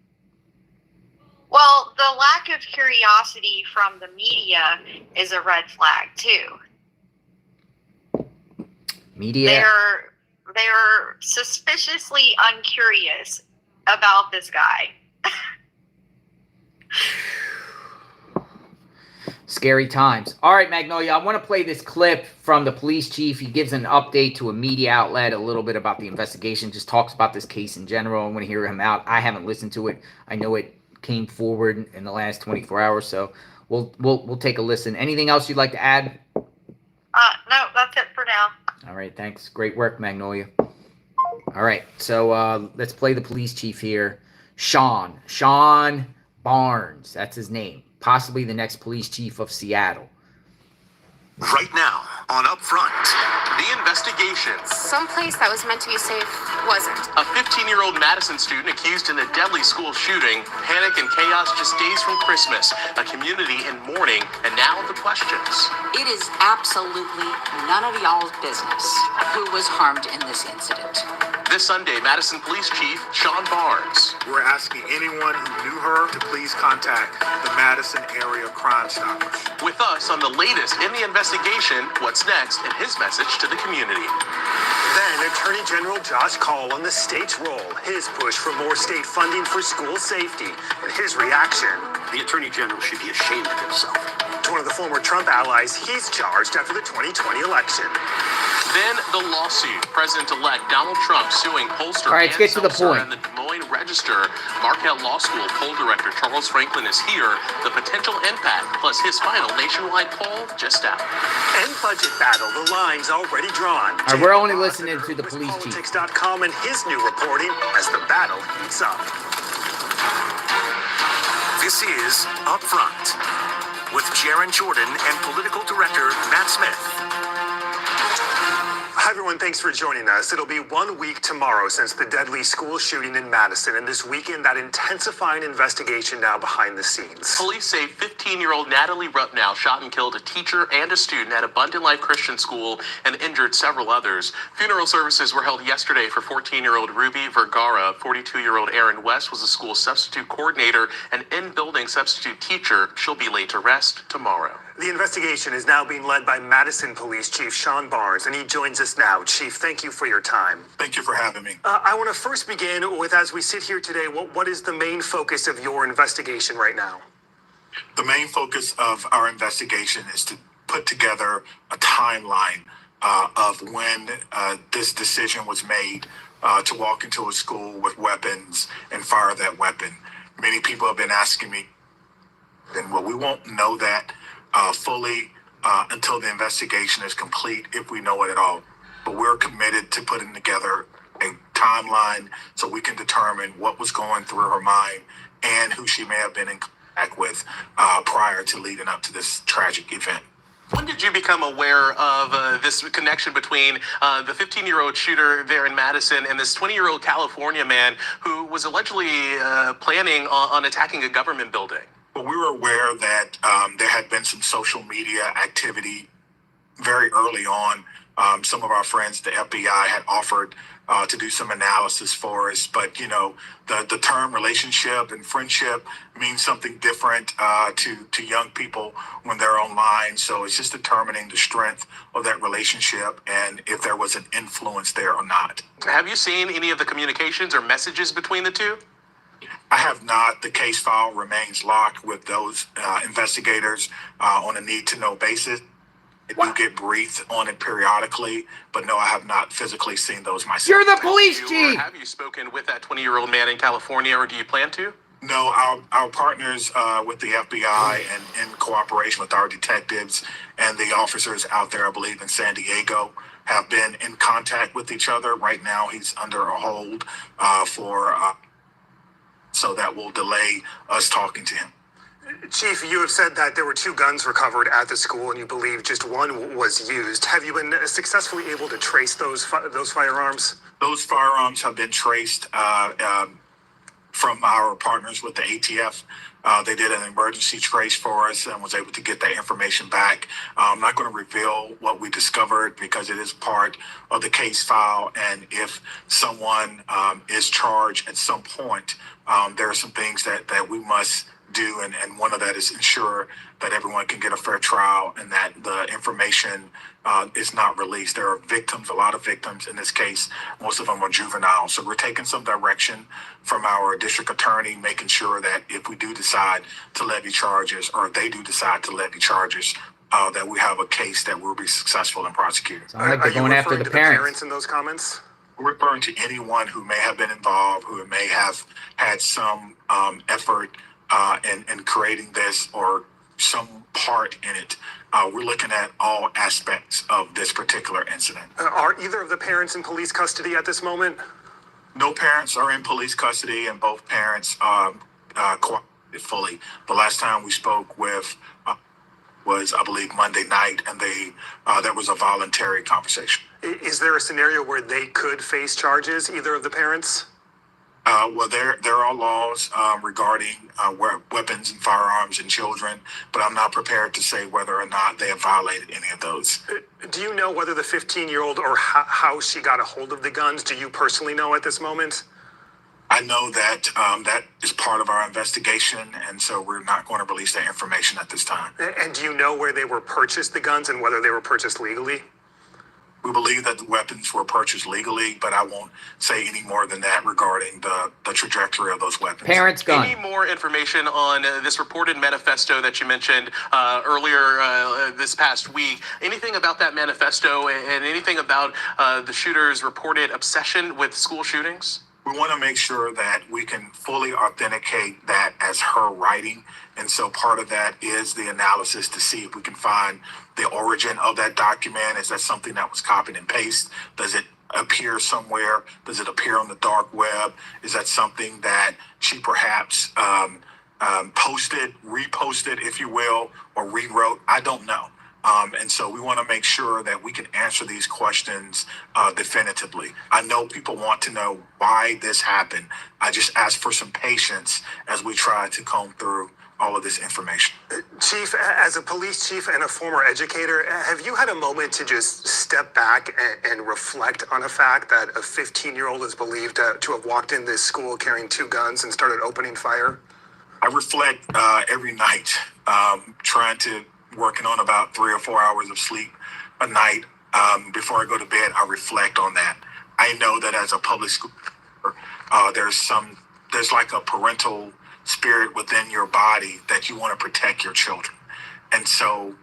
Well, the lack of curiosity from the media is a red flag too. Media. They're suspiciously uncurious about this guy. Scary times. All right, Magnolia, I want to play this clip from the police chief. He gives an update to a media outlet, a little bit about the investigation, just talks about this case in general. I want to hear him out. I haven't listened to it. I know it came forward in the last 24 hours, so we'll take a listen. Anything else you'd like to add? No, that's it for now. All right, thanks. Great work, Magnolia. All right, so let's play the police chief here. Shon Barnes, that's his name. Possibly the next police chief of Seattle. Right now, on Upfront, the investigation. Someplace that was meant to be safe wasn't. A 15-year-old Madison student accused in a deadly school shooting. Panic and chaos just days from Christmas. A community in mourning. And now the questions. It is absolutely none of y'all's business who was harmed in this incident. This Sunday, Madison Police Chief Shon Barnes. We're asking anyone who knew her to please contact the Madison Area Crime Stoppers. With us on the latest in the investigation, what's next, and his message to the community. Then Attorney General Josh Call on the state's role, his push for more state funding for school safety, and his reaction. The Attorney General should be ashamed of himself. To one of the former Trump allies, he's charged after the 2020 election. Then the lawsuit. President-elect Donald Trump suing pollster All right, let's get to the point. And the Des Moines Register. Marquette Law School poll director Charles Franklin is here. The potential impact, plus his final nationwide poll just out. And budget battle, the line's already drawn. All right, we're only listening to the police chief. Politics.com and his new reporting as the battle heats up. This is Upfront. with Jaron Jordan and political director Matt Smith. Hi, everyone. Thanks for joining us. It'll be 1 week tomorrow since the deadly school shooting in Madison, and this weekend, that intensifying investigation now behind the scenes. Police say 15-year-old Natalie Rupnow shot and killed a teacher and a student at Abundant Life Christian School and injured several others. Funeral services were held yesterday for 14-year-old Ruby Vergara. 42-year-old Erin West was the school substitute coordinator and in-building substitute teacher. She'll be laid to rest tomorrow. The investigation is now being led by Madison Police Chief Shon Barnes, and he joins us now. Chief, thank you for your time. Thank you for having me. I want to first begin with, as we sit here today, what is the main focus of your investigation right now? The main focus of our investigation is to put together a timeline of when this decision was made to walk into a school with weapons and fire that weapon. Many people have been asking me, and well, we won't know that fully until the investigation is complete, if we know it at all. But we're committed to putting together a timeline so we can determine what was going through her mind and who she may have been in contact with prior to leading up to this tragic event. When did you become aware of this connection between the 15-year-old shooter there in Madison and this 20-year-old California man who was allegedly planning on attacking a government building? Well, we were aware that there had been some social media activity very early on. Some of our friends, the FBI, had offered to do some analysis for us. But, you know, the term relationship and friendship means something different to young people when they're online. So it's just determining the strength of that relationship and if there was an influence there or not. Have you seen any of the communications or messages between the two? I have not. The case file remains locked with those investigators on a need-to-know basis. I do get briefed on it periodically, but no, I have not physically seen those myself. You're the police chief! Have you spoken with that 20-year-old man in California, or do you plan to? No, our partners with the FBI and in cooperation with our detectives and the officers out there, I believe, in San Diego, have been in contact with each other. Right now, he's under a hold so that will delay us talking to him. Chief, you have said that there were 2 guns recovered at the school, and you believe just one was used. Have you been successfully able to trace those firearms? Those firearms have been traced from our partners with the ATF. They did an emergency trace for us and was able to get that information back. I'm not going to reveal what we discovered because it is part of the case file. And if someone is charged at some point, there are some things that we must do. And one of that is ensure that everyone can get a fair trial and that the information is not released. There are victims, a lot of victims in this case. Most of them are juvenile. So we're taking some direction from our district attorney, making sure that if we do decide to levy charges, or if they do decide to levy charges, that we have a case that will be successful in prosecuting. Sound like they're going after the parents in those comments? We're referring to anyone who may have been involved, who may have had some effort in creating this or some part in it. We're looking at all aspects of this particular incident. Are either of the parents in police custody at this moment? No parents are in police custody, and both parents cooperated fully. The last time we spoke with was, I believe, Monday night, and there was a voluntary conversation. Is there a scenario where they could face charges, either of the parents? Well, there are laws regarding weapons and firearms and children, but I'm not prepared to say whether or not they have violated any of those. Do you know whether the 15-year-old or how she got a hold of the guns? Do you personally know at this moment? I know that that is part of our investigation, and so we're not going to release that information at this time. And do you know where they were purchased, the guns, and whether they were purchased legally? We believe that the weapons were purchased legally, but I won't say any more than that regarding the trajectory of those weapons. Parents' gun. Any more information on this reported manifesto that you mentioned earlier this past week? Anything about that manifesto and anything about the shooter's reported obsession with school shootings? We want to make sure that we can fully authenticate that as her writing. And so part of that is the analysis to see if we can find the origin of that document. Is that something that was copied and pasted? Does it appear somewhere? Does it appear on the dark web? Is that something that she perhaps posted, reposted, if you will, or rewrote. I don't know. And so we want to make sure that we can answer these questions definitively. I know people want to know why this happened. I just ask for some patience as we try to comb through all of this information. Chief, as a police chief and a former educator, have you had a moment to just step back and reflect on a fact that a 15-year-old is believed to have walked in this school carrying 2 guns and started opening fire? I reflect every night, working on about 3 or 4 hours of sleep a night. Before I go to bed, I reflect on that. I know that as a public school, there's like a parental spirit within your body that you want to protect your children. And so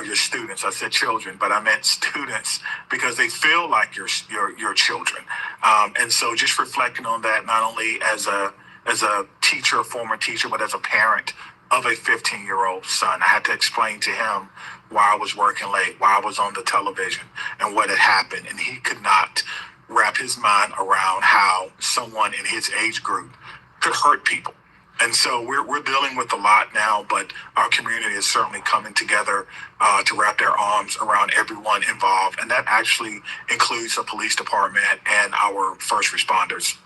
your students, I said children, but I meant students because they feel like your children. And so just reflecting on that, not only as a teacher, a former teacher, but as a parent of a 15-year-old son. I had to explain to him why I was working late, why I was on the television, and what had happened. And he could not wrap his mind around how someone in his age group could hurt people. And so we're dealing with a lot now, but our community is certainly coming together to wrap their arms around everyone involved. And that actually includes the police department and our first responders.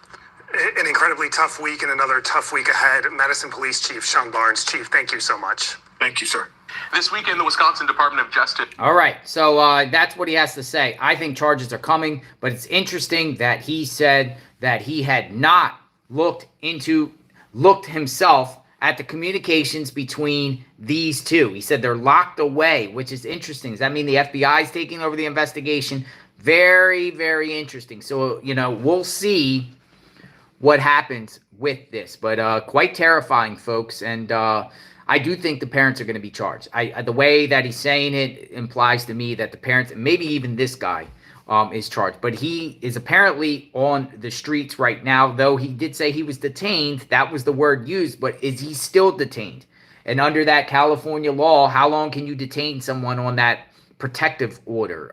An incredibly tough week and another tough week ahead. Madison Police Chief Shon Barnes. Chief, thank you so much. Thank you, sir. This weekend, the Wisconsin Department of Justice. All right, so that's what he has to say. I think charges are coming, but it's interesting that he said that he had not looked himself at the communications between these two. He said they're locked away, which is interesting. Does that mean the FBI is taking over the investigation? Very, very interesting. So, we'll see what happens with this, but quite terrifying, folks. And I do think the parents are going to be charged. The way that he's saying it implies to me that the parents, maybe even this guy, is charged. But he is apparently on the streets right now, though he did say he was detained. That was the word used, but is he still detained? And under that California law, how long can you detain someone on that protective order?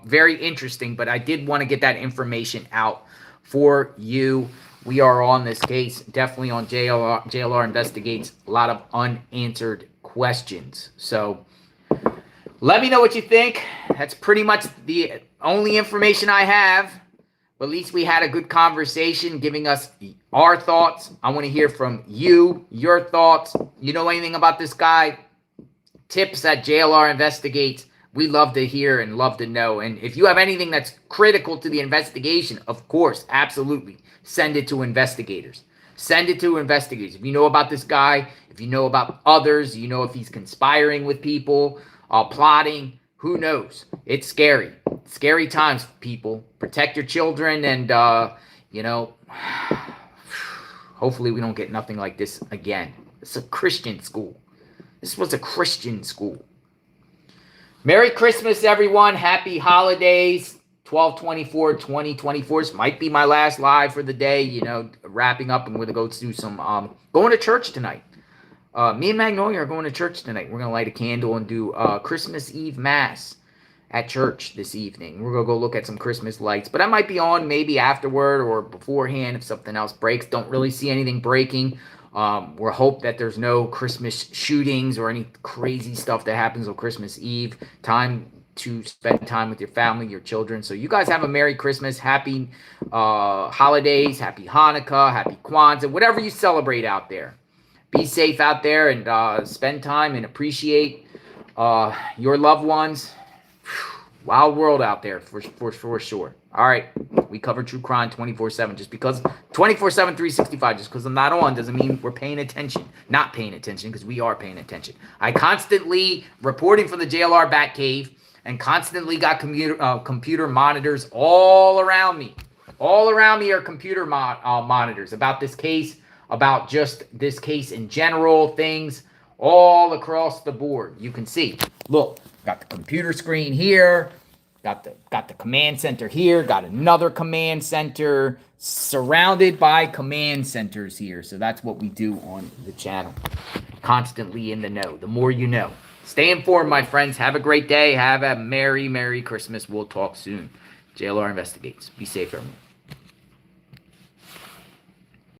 Very interesting, but I did want to get that information out for you. We are on this case, definitely on JLR Investigates, a lot of unanswered questions. So let me know what you think. That's pretty much the only information I have. But at least we had a good conversation giving us our thoughts. I want to hear from you, your thoughts. You know anything about this guy? Tips at JLR Investigates. We love to hear and love to know. And if you have anything that's critical to the investigation, of course, absolutely, send it to investigators. Send it to investigators. If you know about this guy, if you know about others, if he's conspiring with people, plotting, who knows? It's scary. Scary times, people. Protect your children and, hopefully we don't get nothing like this again. It's a Christian school. This was a Christian school. Merry Christmas, everyone. Happy holidays. 12/24/2024. This might be my last live for the day, wrapping up. I'm going to go do some, going to church tonight. Me and Magnolia are going to church tonight. We're going to light a candle and do Christmas Eve Mass at church this evening. We're going to go look at some Christmas lights. But I might be on maybe afterward or beforehand if something else breaks. Don't really see anything breaking. We're hope that there's no Christmas shootings or any crazy stuff that happens on Christmas Eve. Time to spend time with your family, your children. So you guys have a Merry Christmas, happy holidays, happy Hanukkah, happy Kwanzaa, whatever you celebrate out there. Be safe out there and spend time and appreciate your loved ones. Wild world out there for sure. All right, we cover true crime 24/7. Just because 24/7, 365. Just because I'm not on doesn't mean we're paying attention. Not paying attention, because we are paying attention. I constantly reporting from the JLR Batcave and constantly got computer monitors all around me. All around me are computer monitors about this case, about just this case in general, things all across the board. You can see. Look, got the computer screen here. Got the command center here. Got another command center. Surrounded by command centers here. So that's what we do on the channel. Constantly in the know. The more you know. Stay informed, my friends. Have a great day. Have a Merry, Merry Christmas. We'll talk soon. JLR Investigates. Be safe, everyone.